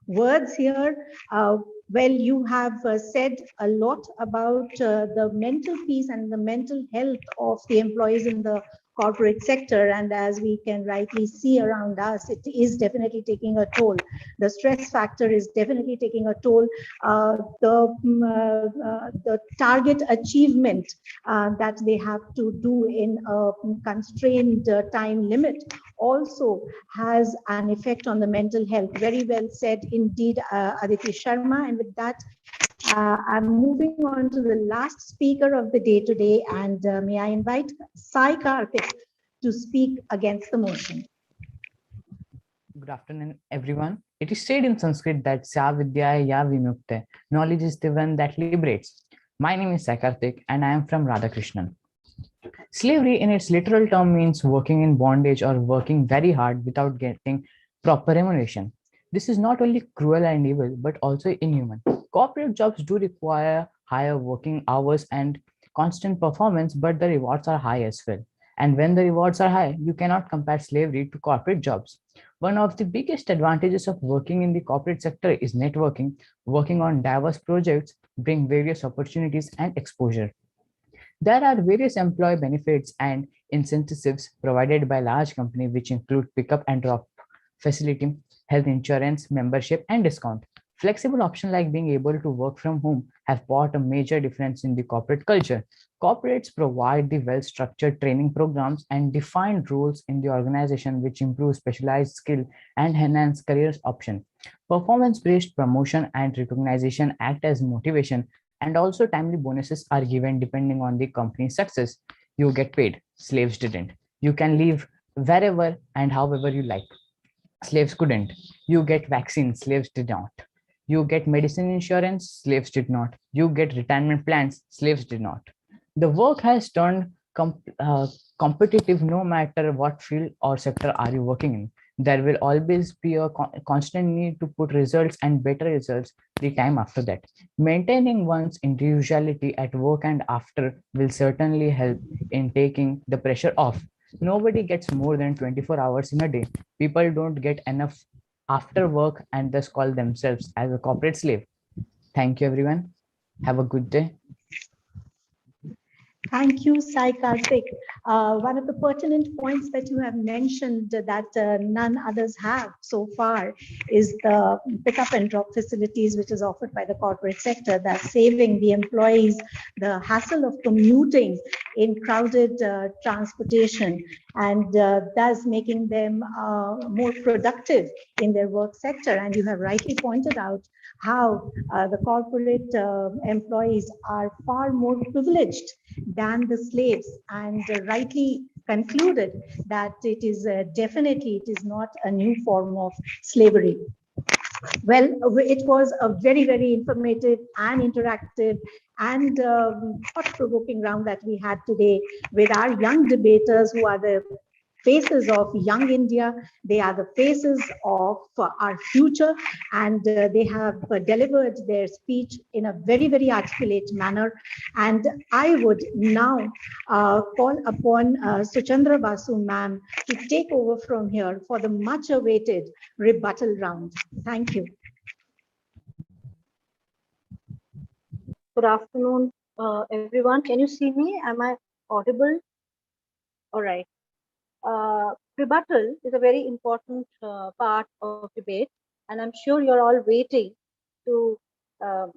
words here. Well, you have said a lot about the mental peace and the mental health of the employees in the corporate sector. And as we can rightly see around us, it is definitely taking a toll. The stress factor is definitely taking a toll. The target achievement that they have to do in a constrained time limit also has an effect on the mental health. Very well said indeed, Aditi Sharma. And with that, I'm moving on to the last speaker of the day today, and may I invite Sai Karthik to speak against the motion. Good afternoon, everyone. It is said in Sanskrit that Sya Vidya Ya Vimukte, knowledge is the one that liberates. My name is Sai Karthik, and I am from Radhakrishnan. Slavery in its literal term means working in bondage or working very hard without getting proper remuneration. This is not only cruel and evil, but also inhuman. Corporate jobs do require higher working hours and constant performance, but the rewards are high as well. And when the rewards are high, you cannot compare slavery to corporate jobs. One of the biggest advantages of working in the corporate sector is networking. Working on diverse projects bring various opportunities and exposure. There are various employee benefits and incentives provided by large companies, which include pickup and drop facility, health insurance, membership, and discount. Flexible options like being able to work from home have brought a major difference in the corporate culture. Corporates provide the well-structured training programs and defined roles in the organization, which improve specialized skill and enhance career options. Performance-based promotion and recognition act as motivation, and also timely bonuses are given depending on the company's success. You get paid, slaves didn't. You can leave wherever and however you like. Slaves couldn't. You get vaccines, slaves did not. You get medicine insurance, slaves did not. You get retirement plans, slaves did not. The work has turned competitive no matter what field or sector are you working in. There will always be a constant need to put results and better results the time after that. Maintaining one's individuality at work and after will certainly help in taking the pressure off. Nobody gets more than 24 hours in a day. People don't get enough after work and thus call themselves as a corporate slave. Thank you, everyone. Have a good day. Thank you, Sai Karthik. One of the pertinent points that you have mentioned that none others have so far is the pickup and drop facilities which is offered by the corporate sector, that's saving the employees the hassle of commuting in crowded transportation, and thus making them more productive in their work sector. And you have rightly pointed out how the corporate employees are far more privileged than the slaves, and rightly concluded that it is definitely, it is not a new form of slavery. Well, it was a very, very informative and interactive and thought-provoking round that we had today with our young debaters who are the faces of young India. They are the faces of our future, and they have delivered their speech in a very, very articulate manner. And I would now call upon Suchandra Basu ma'am to take over from here for the much awaited rebuttal round. Thank you. Good afternoon, everyone. Can you see me? Am I audible? All right. Rebuttal is a very important part of debate, and I'm sure you're all waiting to um,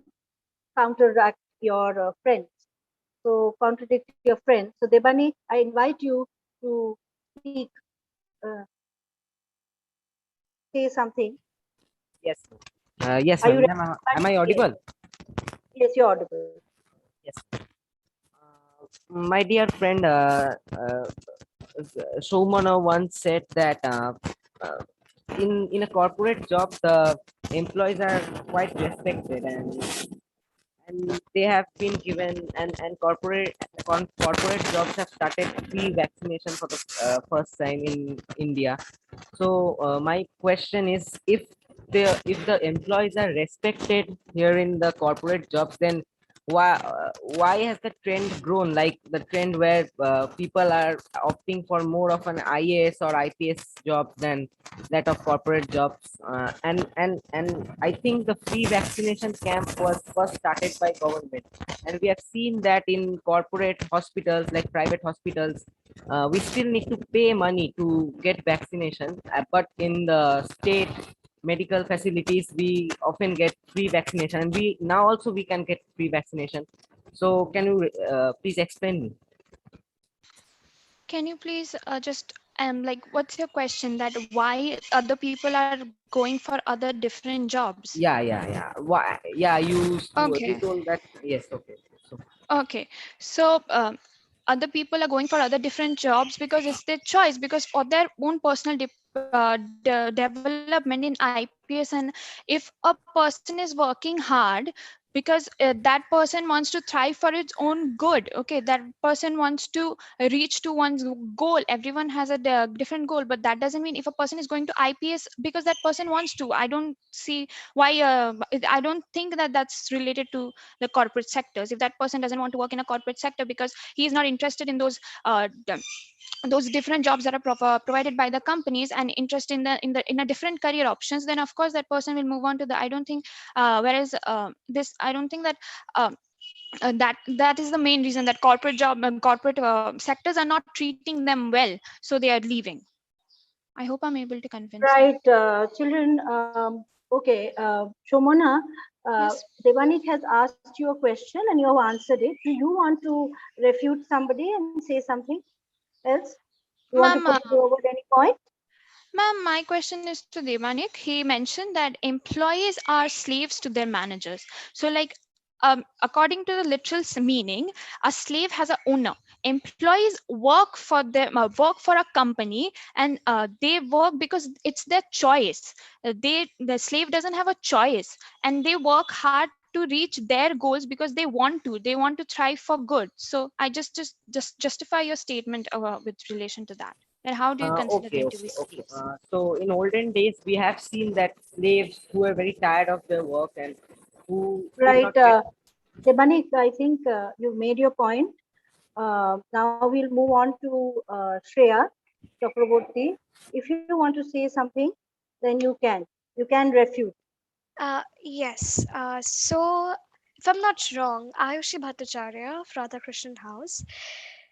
counteract your friends. So contradict your friends. So Debani, I invite you to speak, uh, say something. Yes. Yes, Are you ma'am. ready? Am I audible? Yes, you're audible. Yes. My dear friend, Shomana once said that uh, in a corporate job, the employees are quite respected, and they have been given, and corporate jobs have started free vaccination for the first time in India. So my question is, if the employees are respected here in the corporate jobs, then why has the trend grown, like the trend where people are opting for more of an IAS or IPS job than that of corporate jobs? And I think the free vaccination camp was first started by government, and we have seen that in corporate hospitals, like private hospitals, we still need to pay money to get vaccination, but in the state medical facilities we often get free vaccination, and we now also we can get free vaccination. So can you please explain me? Can you please just like what's your question, that why other people are going for other different jobs? Yeah. Why? Yeah, you Okay. told that. Yes. Okay. So Okay, so other people are going for other different jobs because it's their choice, because for their own personal development in IPS. And if a person is working hard because that person wants to thrive for its own good, okay, that person wants to reach to one's goal. Everyone has a different goal, but that doesn't mean if a person is going to IPS because that person wants to. I don't see why. I don't think that that's related to the corporate sectors. If that person doesn't want to work in a corporate sector because he is not interested in those different jobs that are provided by the companies, and interest in a different career options, then of course that person will move on to the, I don't think whereas this I don't think that that is the main reason that corporate sectors are not treating them well, so they are leaving. I hope I'm able to convince you. Right, children. Okay, Shomona, Yes. Devanik has asked you a question and you have answered it. Do you want to refute somebody and say something else? You want to Ma'am, put forward any point? Ma'am, my question is to Devanik. He mentioned that employees are slaves to their managers. So, like, according to the literal meaning, a slave has an owner. Employees work for them, work for a company, and they work because it's their choice. The slave doesn't have a choice, and they work hard to reach their goals because they want to. They want to thrive for good. So, I just justify your statement with relation to that. And how do you consider them to be Okay. slaves? So in olden days, we have seen that slaves who were very tired of their work and who could Right, not get. Devanik, I think you've made your point. Now we'll move on to Shreya Chakraborty. If you want to say something, then you can. You can refute. Yes. So, if I'm not wrong, Ayushi Bhattacharya of Radhakrishnan House,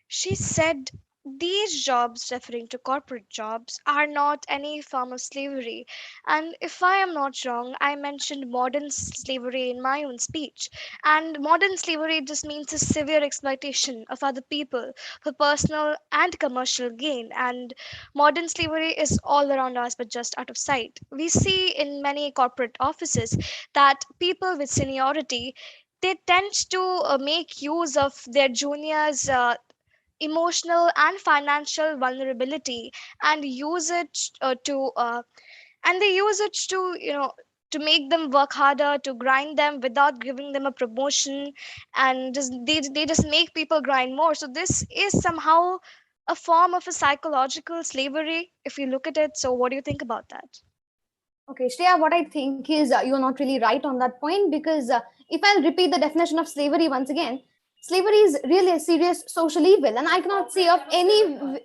she said these jobs, referring to corporate jobs, are not any form of slavery. And if I am not wrong, I mentioned modern slavery in my own speech. And modern slavery just means a severe exploitation of other people for personal and commercial gain. And modern slavery is all around us, but just out of sight. We see in many corporate offices that people with seniority, they tend to make use of their juniors' emotional and financial vulnerability, and use it to and they use it to, to make them work harder, to grind them without giving them a promotion, and just they just make people grind more. So this is somehow a form of a psychological slavery if you look at it. So what do you think about that? Okay, Shreya, what I think is you're not really right on that point, because if I'll repeat the definition of slavery once again, slavery is really a serious social evil, and I cannot say of any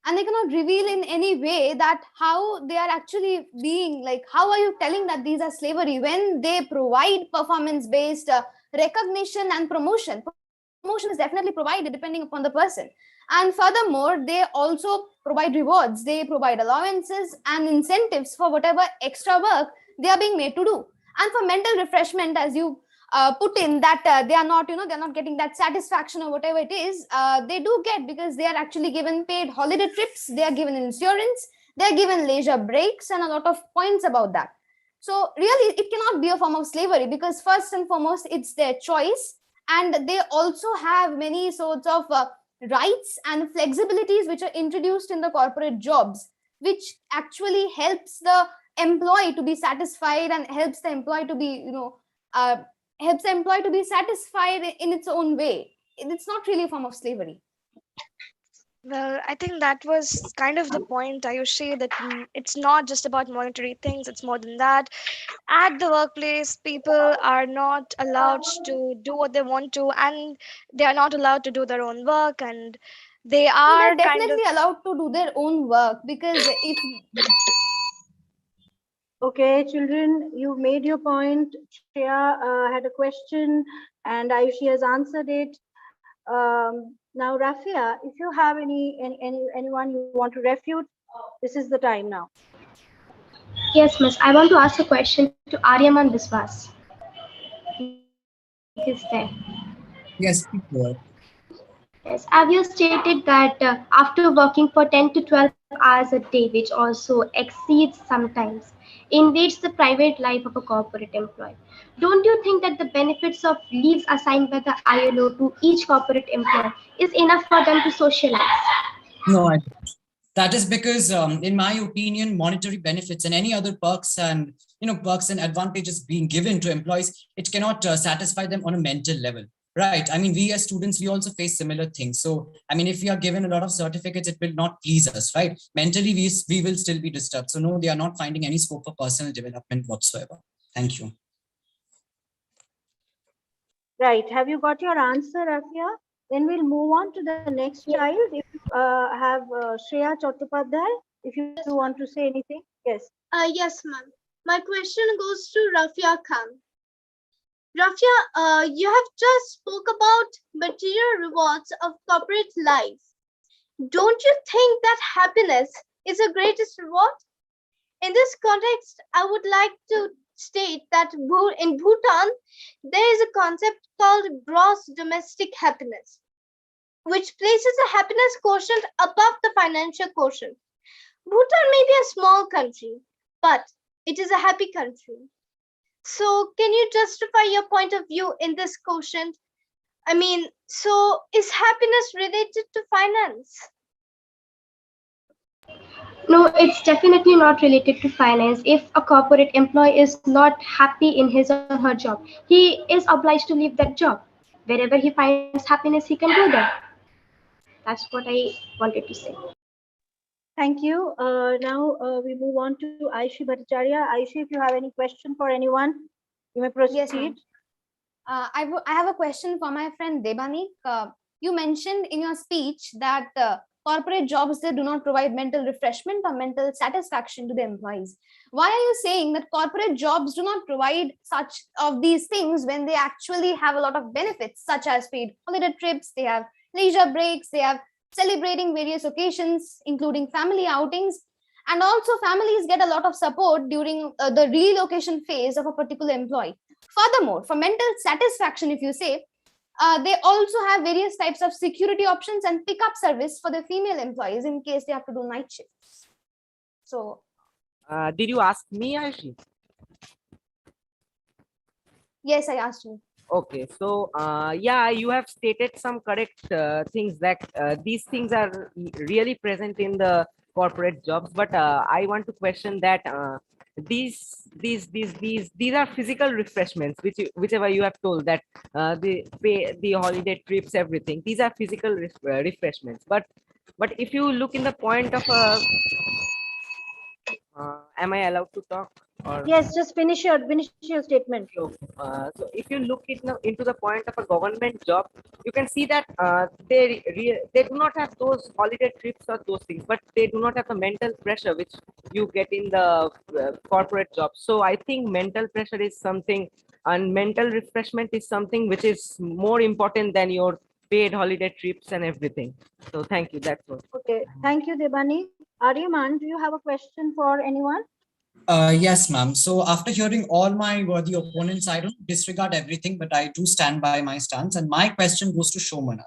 and they cannot reveal in any way that how they are actually being, like, how are you telling that these are slavery when they provide performance based recognition and promotion is definitely provided depending upon the person, and furthermore they also provide rewards, they provide allowances and incentives for whatever extra work they are being made to do. And for mental refreshment, as you put in that they are not, they're not getting that satisfaction or whatever it is, they do get, because they are actually given paid holiday trips, they are given insurance, they are given leisure breaks, and a lot of points about that. So really it cannot be a form of slavery, because first and foremost it's their choice, and they also have many sorts of rights and flexibilities which are introduced in the corporate jobs, which actually helps the employee to be satisfied and helps the employee to be, uh, helps the employee to be satisfied in its own way. It's not really a form of slavery. Well, I think that was kind of the point, Ayushi, that it's not just about monetary things, it's more than that. At the workplace, people are not allowed to do what they want to, and they are not allowed to do their own work, and they No, are they're kind of. definitely allowed to do their own work, because if Okay, children, you made your point. Shreya had a question and Ayushi has answered it. Now, Rafia, if you have anyone you want to refute, this is the time now. Yes, miss. I want to ask a question to Aryaman Biswas. Is there? Yes, please go ahead. Yes, as you stated that after working for 10 to 12 hours a day, which also exceeds sometimes, invades the private life of a corporate employee, don't you think that the benefits of leaves assigned by the ILO to each corporate employee is enough for them to socialize? No, I don't. That is because, in my opinion, monetary benefits and any other perks and perks and advantages being given to employees, it cannot satisfy them on a mental level, right? I mean, we as students, we also face similar things. So, I mean, if we are given a lot of certificates, it will not please us, right? Mentally, we will still be disturbed. So, no, they are not finding any scope for personal development whatsoever. Thank you. Right. Have you got your answer, Rafia? Then we'll move on to the next child. If you have Shreya Chattopadhyay, if you want to say anything. Yes. Yes, ma'am. My question goes to Rafia Khan. Rafia, you have just spoke about material rewards of corporate life. Don't you think that happiness is the greatest reward? In this context, I would like to state that in Bhutan, there is a concept called gross domestic happiness, which places the happiness quotient above the financial quotient. Bhutan may be a small country, but it is a happy country. So, can you justify your point of view in this quotient? I mean, so is happiness related to finance? No, it's definitely not related to finance. If a corporate employee is not happy in his or her job, he is obliged to leave that job. Wherever he finds happiness, he can go there. That's what I wanted to say. Thank you. Now we move on to Aishi Bhattacharya. Aishi, if you have any question for anyone, you may proceed. Yes, ma'am. I have a question for my friend Debanik. You mentioned in your speech that corporate jobs, they do not provide mental refreshment or mental satisfaction to the employees. Why are you saying that corporate jobs do not provide such of these things when they actually have a lot of benefits, such as paid holiday trips, they have leisure breaks, they have celebrating various occasions, including family outings, and also families get a lot of support during the relocation phase of a particular employee. Furthermore, for mental satisfaction, if you say, they also have various types of security options and pickup service for the female employees in case they have to do night shifts. So, Did you ask me, Ayushi? yes, I asked you. Okay, so yeah, you have stated some correct things that these things are really present in the corporate jobs, but I want to question that these are physical refreshments, whichever you have told that the pay, the holiday trips, everything. These are physical refreshments. But if you look in the point of am I allowed to talk? Or Yes, just finish your statement. so if you look into the point of a government job, you can see that they do not have those holiday trips or those things, but they do not have the mental pressure which you get in the corporate job. So I think mental pressure is something, and mental refreshment is something which is more important than your paid holiday trips and everything. So thank you. That's all. Okay, thank you, Debani. Aryaman, do you have a question for anyone? Yes, ma'am. So after hearing all my worthy opponents, I don't disregard everything, but I do stand by my stance. And my question goes to Shomana.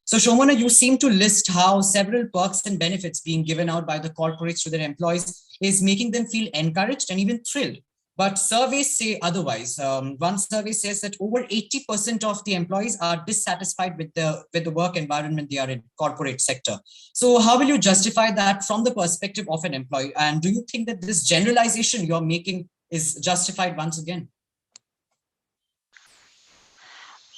So Shomana, you seem to list how several perks and benefits being given out by the corporates to their employees is making them feel encouraged and even thrilled. But surveys say otherwise. One survey says that over 80% of the employees are dissatisfied with the work environment they are in corporate sector. So how will you justify that from the perspective of an employee? And do you think that this generalization you're making is justified once again?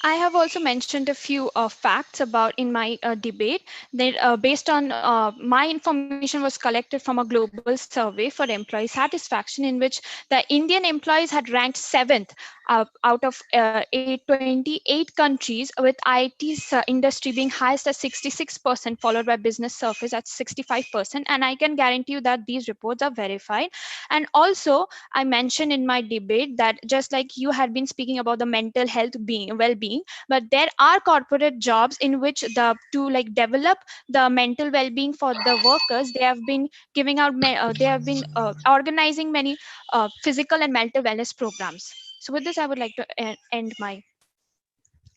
I have also mentioned a few facts about in my debate that based on my information was collected from a global survey for employee satisfaction in which the Indian employees had ranked 7th out of 28 countries, with IT's industry being highest at 66%, followed by business service at 65%. And I can guarantee you that these reports are verified. And also, I mentioned in my debate that just like you had been speaking about the mental health being well-being, but there are corporate jobs in which the to like develop the mental well-being for the workers, they have been giving out they have been organizing many physical and mental wellness programs. So with this I would like to end my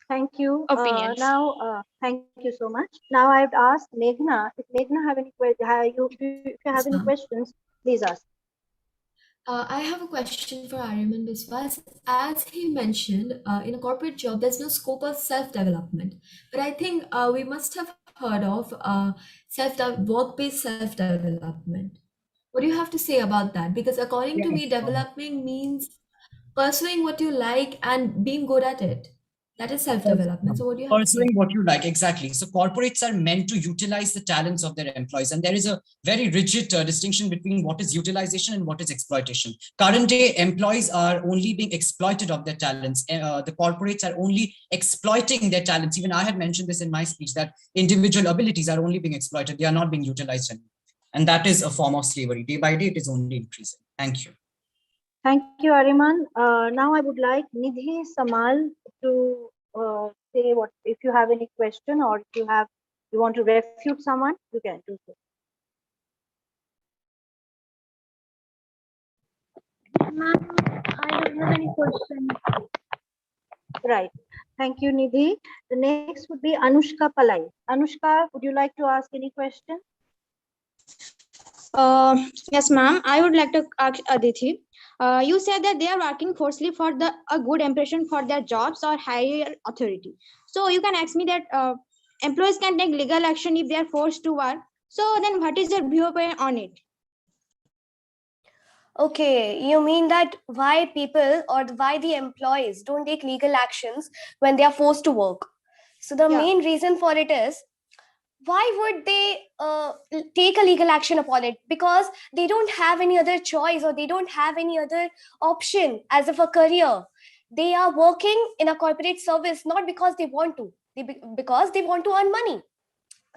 Thank you. opinions. Thank you so much. Now I've asked Meghna. If Meghna have any if you have Yes, any ma'am. questions, please ask. I have a question for Ariman Biswas. As he mentioned, in a corporate job, there's no scope of self-development. But I think we must have heard of work-based self-development. What do you have to say about that? Because according to me, Yes. developing means pursuing what you like and being good at it. That is self-development. So what do you have to say? Pursuing what you like, exactly. So corporates are meant to utilize the talents of their employees, and there is a very rigid distinction between what is utilization and what is exploitation. Current day employees are only being exploited of their talents. The corporates are only exploiting their talents. Even I had mentioned this in my speech that individual abilities are only being exploited; they are not being utilized anymore. And that is a form of slavery. Day by day, it is only increasing. Thank you. Thank you, Ariman. Now I would like Nidhi Samal to say what if you have any question or if you want to refute someone, you can do so. Ma'am, I don't have any question. Right. Thank you, Nidhi. The next would be Anushka Palai. Anushka, would you like to ask any question? Yes, ma'am. I would like to ask Aditi. You said that they are working forcefully for a good impression for their jobs or higher authority. So you can ask me that employees can take legal action if they are forced to work. So then, what is your viewpoint on it? Okay, you mean that why people or why the employees don't take legal actions when they are forced to work? So the main reason for it is, why would they take a legal action upon it? Because they don't have any other choice or they don't have any other option as of a career. They are working in a corporate service not because they want to, because they want to earn money.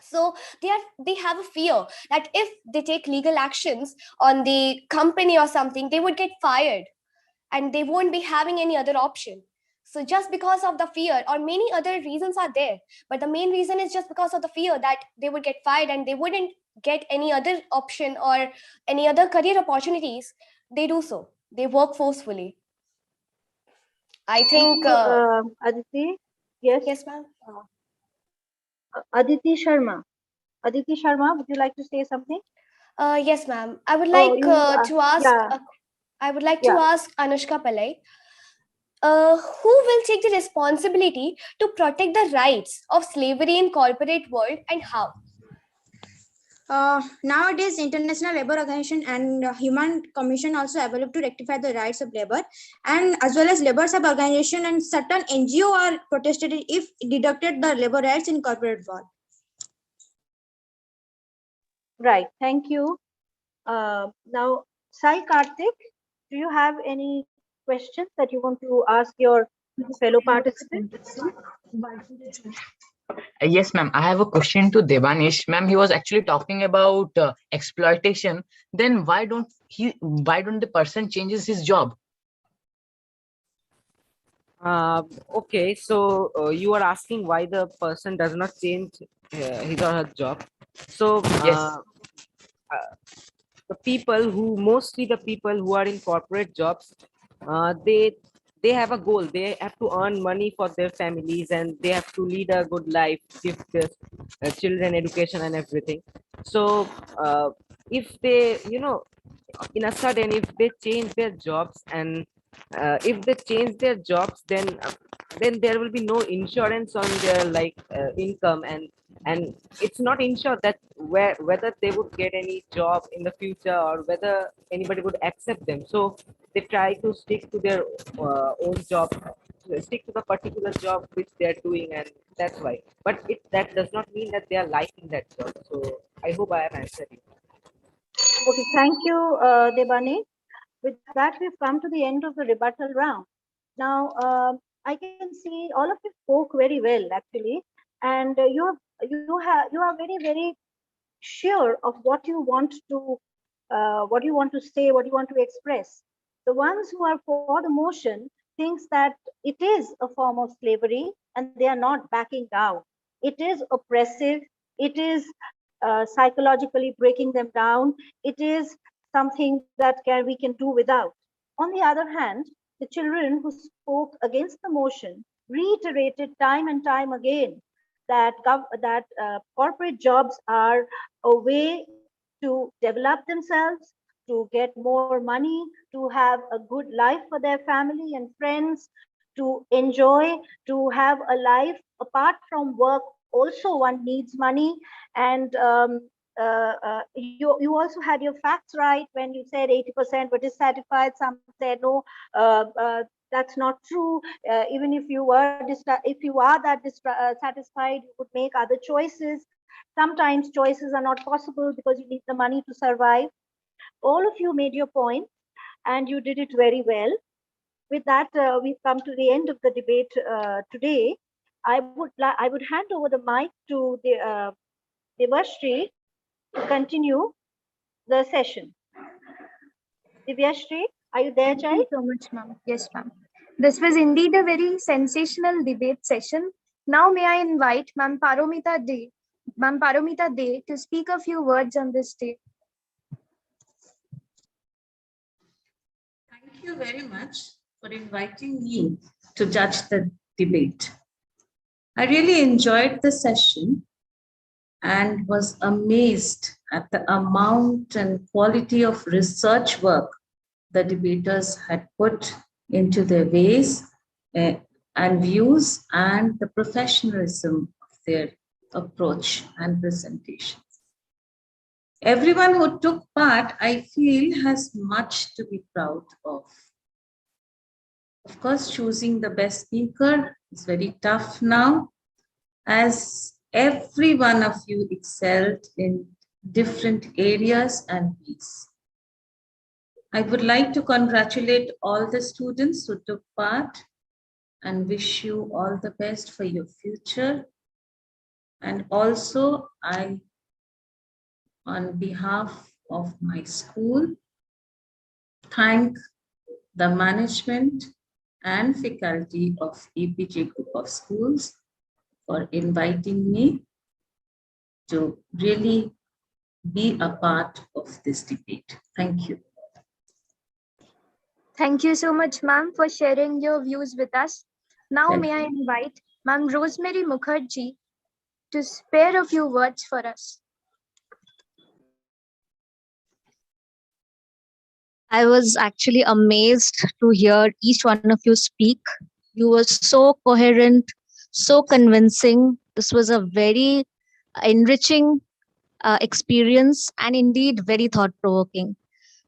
So they have a fear that if they take legal actions on the company or something, they would get fired and they won't be having any other option. So just because of the fear, or many other reasons are there, but the main reason is just because of the fear that they would get fired and they wouldn't get any other option or any other career opportunities. They do so, they work forcefully. I think Aditi, yes. Yes, ma'am. Aditi Sharma. Aditi Sharma, would you like to say something? Yes, ma'am. I would Oh, like you, to ask. yeah, I would like to yeah. ask Anushka Pillai, who will take the responsibility to protect the rights of slavery in corporate world and how? Nowadays, International Labour Organization and Human Commission also available to rectify the rights of labor, and as well as labor sub organization and certain NGO are protested if deducted the labor rights in corporate world. Right. Thank you. Now, Sai Karthik, do you have any questions that you want to ask your fellow participants? Yes, ma'am. I have a question to Devanish. Ma'am, he was actually talking about exploitation. Then why don't the person changes his job? Okay, so you are asking why the person does not change his or her job. So Yes. The people who mostly the people who are in corporate jobs, they have a goal. They have to earn money for their families, and they have to lead a good life, give their children education and everything. So if they, in a sudden, if they change their jobs, and if they change their jobs, then there will be no insurance on their income, and it's not ensured that whether they would get any job in the future or whether anybody would accept them. So they try to stick to their own job, stick to the particular job which they're doing, and that's why. But that does not mean that they are liking that job. So I hope I have answered you. Okay, thank you, Devani. With that, we've come to the end of the rebuttal round. Now, I can see all of you spoke very well, actually, and you are very sure of what you want to say, what you want to express. The ones who are for the motion thinks that it is a form of slavery and they are not backing down. It is oppressive. It is psychologically breaking them down. It is something that we can do without. On the other hand, the children who spoke against the motion reiterated time and time again that corporate jobs are a way to develop themselves, to get more money, to have a good life for their family and friends, to enjoy, to have a life apart from work. Also, one needs money. And you also had your facts right when you said 80% were dissatisfied. Some said no, that's not true. Even if you were if you are that satisfied, you would make other choices. Sometimes choices are not possible because you need the money to survive. All of you made your point, and you did it very well. With that, we've come to the end of the debate today. I would hand over the mic to the Devashri to continue the session. Divyashri, are you there, Thank you so much, ma'am. Yes, ma'am. This was indeed a very sensational debate session. Now may I invite Ma'am Paromita Day to speak a few words on this day. Thank you very much for inviting me to judge the debate. I really enjoyed the session and was amazed at the amount and quality of research work the debaters had put into their ways and views, and the professionalism of their approach and presentations. Everyone who took part, I feel, has much to be proud of. Of course, choosing the best speaker is very tough now, as every one of you excelled in different areas and ways. I would like to congratulate all the students who took part and wish you all the best for your future. And also, on behalf of my school, thank the management and faculty of Apeejay Group of Schools for inviting me to really be a part of this debate. Thank you. Thank you so much, ma'am, for sharing your views with us. Now may I invite Ma'am Rosemary Mukherjee to spare a few words for us. I was actually amazed to hear each one of you speak. You were so coherent, so convincing. This was a very enriching experience, and indeed very thought provoking.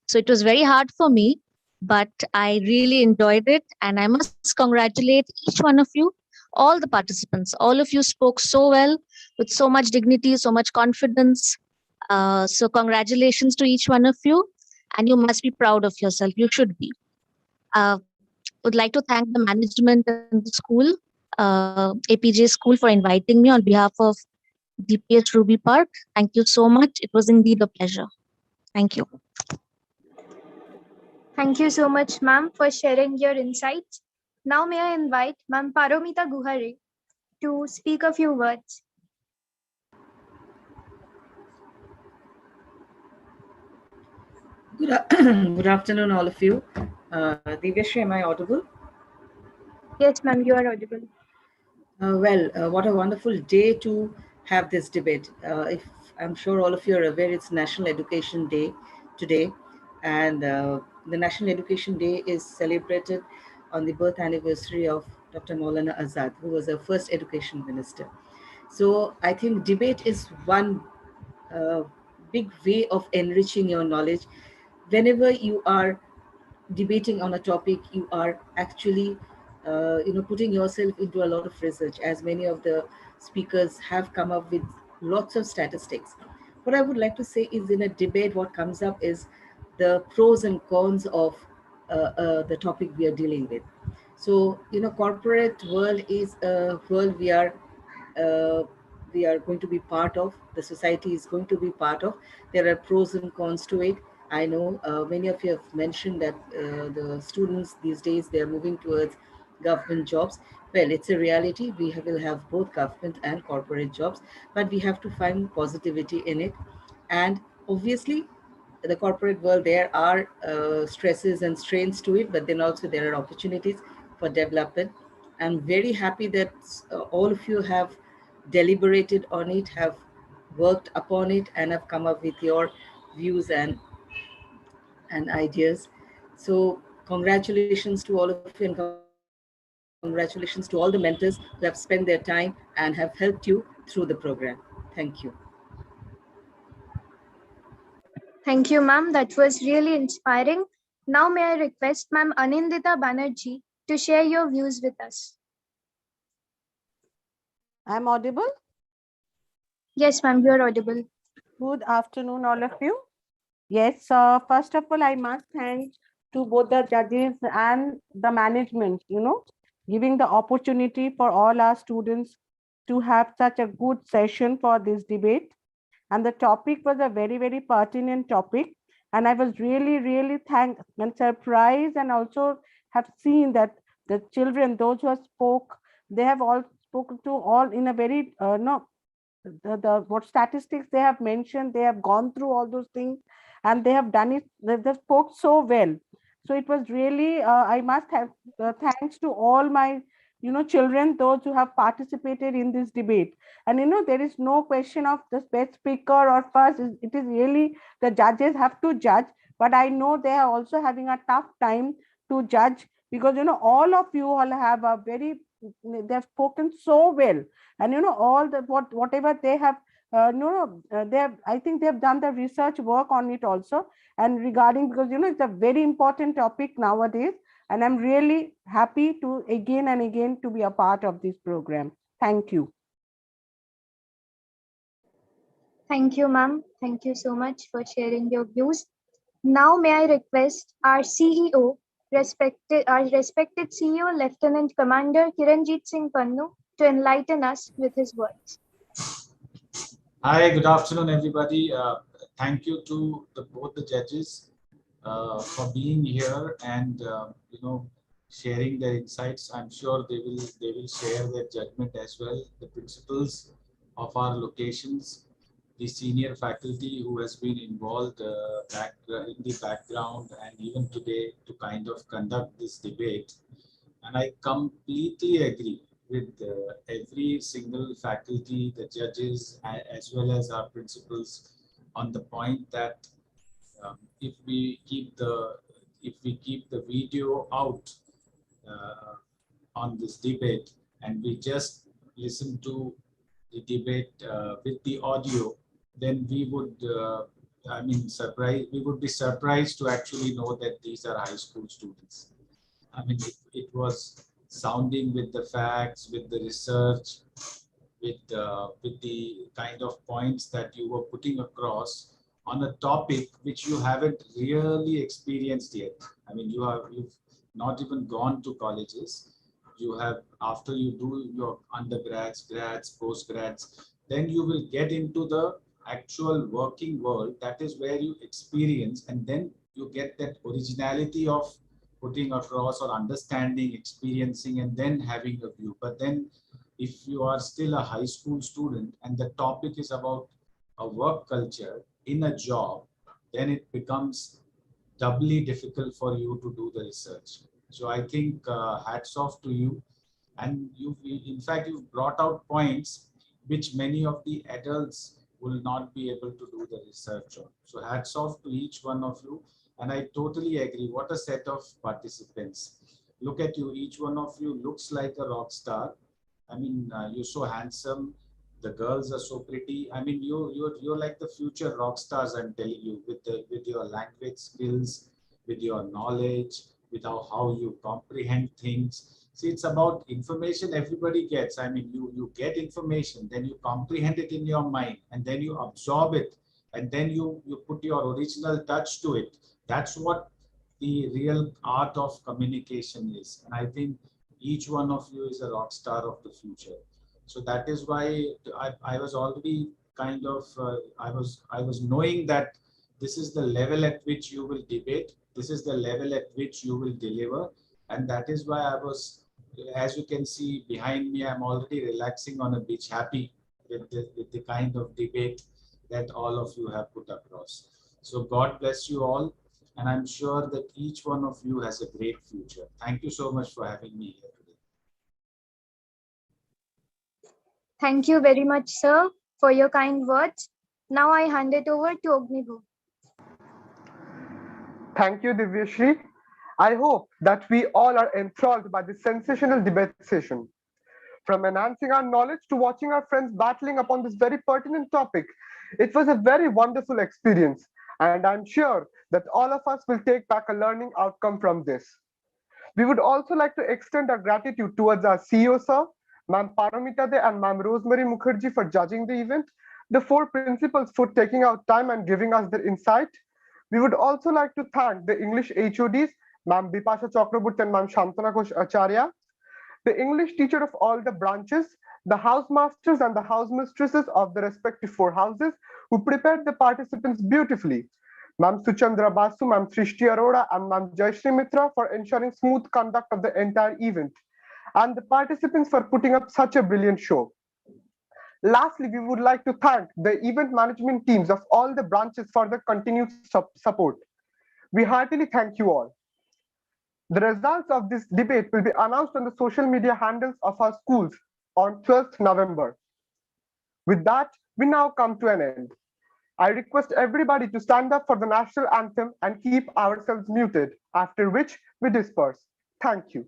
So it was very hard for me, but I really enjoyed it. And I must congratulate each one of you, all the participants. All of you spoke so well, with so much dignity, so much confidence. So congratulations to each one of you. And you must be proud of yourself. You should be. Would like to thank the management and the school, APJ School, for inviting me on behalf of DPS Ruby Park. Thank you so much. It was indeed a pleasure. Thank you. Thank you so much, ma'am, for sharing your insights. Now may I invite Ma'am Paromita Guhare to speak a few words. Good afternoon, all of you. Divyashri, am I audible? Yes, ma'am, you are audible. What a wonderful day to have this debate. If I'm sure all of you are aware, it's National Education Day today, and the National Education Day is celebrated on the birth anniversary of Dr. Maulana Azad, who was our first education minister. So I think debate is one big way of enriching your knowledge. Whenever you are debating on a topic, you are actually putting yourself into a lot of research, as many of the speakers have come up with lots of statistics. What I would like to say is, in a debate, what comes up is the pros and cons of the topic we are dealing with. So, corporate world is a world uh, we are going to be part of, the society is going to be part of. There are pros and cons to it. I know many of you have mentioned that the students these days, they are moving towards government jobs. Well, it's a reality. Will have both government and corporate jobs, but we have to find positivity in it. And obviously, the corporate world, there are stresses and strains to it, but then also there are opportunities for development. I'm very happy that all of you have deliberated on it, have worked upon it, and have come up with your views and ideas. So congratulations to all of you, and congratulations to all the mentors who have spent their time and have helped you through the program. Thank you. Thank you, ma'am. That was really inspiring. Now may I request Ma'am Anindita Banerjee to share your views with us. I'm audible? Yes, ma'am, you are audible. Good afternoon, all of you. Yes, first of all, I must thank to both the judges and the management, giving the opportunity for all our students to have such a good session for this debate. And the topic was a very, very pertinent topic. And I was really, really thanked and surprised, and also have seen that the children, those who have spoke, they have all spoken to all in a very, no, the what statistics they have mentioned, they have gone through all those things, and they have done it, they spoke so well. So it was really, I must have thanks to all my children, those who have participated in this debate. And there is no question of the best speaker or first. It is really the judges have to judge, but I know they are also having a tough time to judge, because all of you all have a very, they have spoken so well. And all the whatever they have, they have, I think they have done the research work on it also. And regarding, because it's a very important topic nowadays, and I'm really happy to again and again to be a part of this program. Thank you. Thank you, ma'am. Thank you so much for sharing your views. Now may I request our CEO, our respected CEO, Lieutenant Commander Kiranjit Singh Pannu, to enlighten us with his words. Hi, good afternoon, everybody. Thank you to both the judges for being here and sharing their insights. I'm sure they will share their judgment as well. The principals of our locations, the senior faculty who has been involved in the background and even today to kind of conduct this debate. And I completely agree with every single faculty, the judges, as well as our principals, on the point that if we keep the video out on this debate and we just listen to the debate with the audio, then we would, we would be surprised to actually know that these are high school students. I mean, it was sounding with the facts, with the research, with the kind of points that you were putting across on a topic which you haven't really experienced yet. I mean, you've not even gone to colleges. You have, after you do your undergrads, grads, postgrads, then you will get into the actual working world. That is where you experience, and then you get that originality of putting across or understanding, experiencing, and then having a view. But then if you are still a high school student and the topic is about a work culture in a job, then it becomes doubly difficult for you to do the research. So I think hats off to you. And in fact, you've brought out points which many of the adults will not be able to do the research on. So hats off to each one of you. And I totally agree. What a set of participants. Look at you. Each one of you looks like a rock star. I mean, you're so handsome. The girls are so pretty. I mean, you're like the future rock stars. I'm telling you, with your language skills, with your knowledge, with how you comprehend things. See, it's about information everybody gets. I mean, you get information, then you comprehend it in your mind, and then you absorb it, and then you put your original touch to it. That's what the real art of communication is. And I think each one of you is a rock star of the future. So that is why I was already kind of, I was knowing that this is the level at which you will debate. This is the level at which you will deliver. And that is why I was, as you can see behind me, I'm already relaxing on a beach, happy with the kind of debate that all of you have put across. So God bless you all. And I'm sure that each one of you has a great future. Thank you so much for having me here today. Thank you very much, sir, for your kind words. Now I hand it over to Ognibu. Thank you, Divyashri. I hope that we all are enthralled by this sensational debate session. From enhancing our knowledge to watching our friends battling upon this very pertinent topic, it was a very wonderful experience. And I'm sure that all of us will take back a learning outcome from this. We would also like to extend our gratitude towards our CEO, sir, Ma'am Paramita De and Ma'am Rosemary Mukherjee for judging the event, the four principals for taking out time and giving us their insight. We would also like to thank the English HODs, Ma'am Bipasha Chakraborty and Ma'am Shantana Ghosh Acharya, the English teacher of all the branches, the housemasters and the housemistresses of the respective four houses who prepared the participants beautifully. Ma'am Suchandra Basu, Ma'am Srishti Arora, and Ma'am Jayashri Mitra for ensuring smooth conduct of the entire event, and the participants for putting up such a brilliant show. Lastly, we would like to thank the event management teams of all the branches for the continued support. We heartily thank you all. The results of this debate will be announced on the social media handles of our schools on 12th November. With that, we now come to an end. I request everybody to stand up for the national anthem and keep ourselves muted, after which we disperse. Thank you.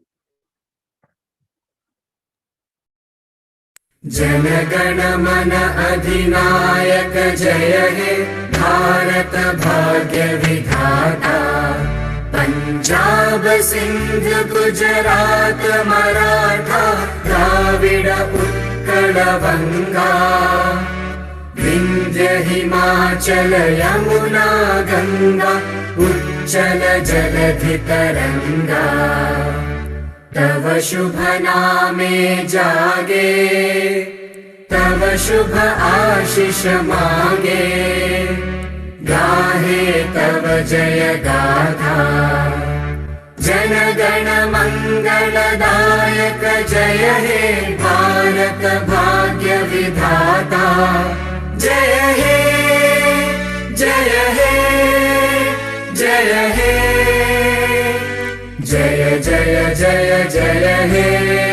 जनगण मन अधिनायक जय हे भारत भाग्य विधाता पंजाब सिंध गुजरात मराठा द्राविड उत्कल बंगा विंध्य हिमाचल यमुना गंगा उच्चल जलधि तरंगा तव शुभ नामे जागे तव शुभ आशीष मांगे गाहे तव जय गाथा जन गण मंगलदायक जय हे भारत भाग्य विधाता जय हे जय हे जय हे जय जय जय जय हे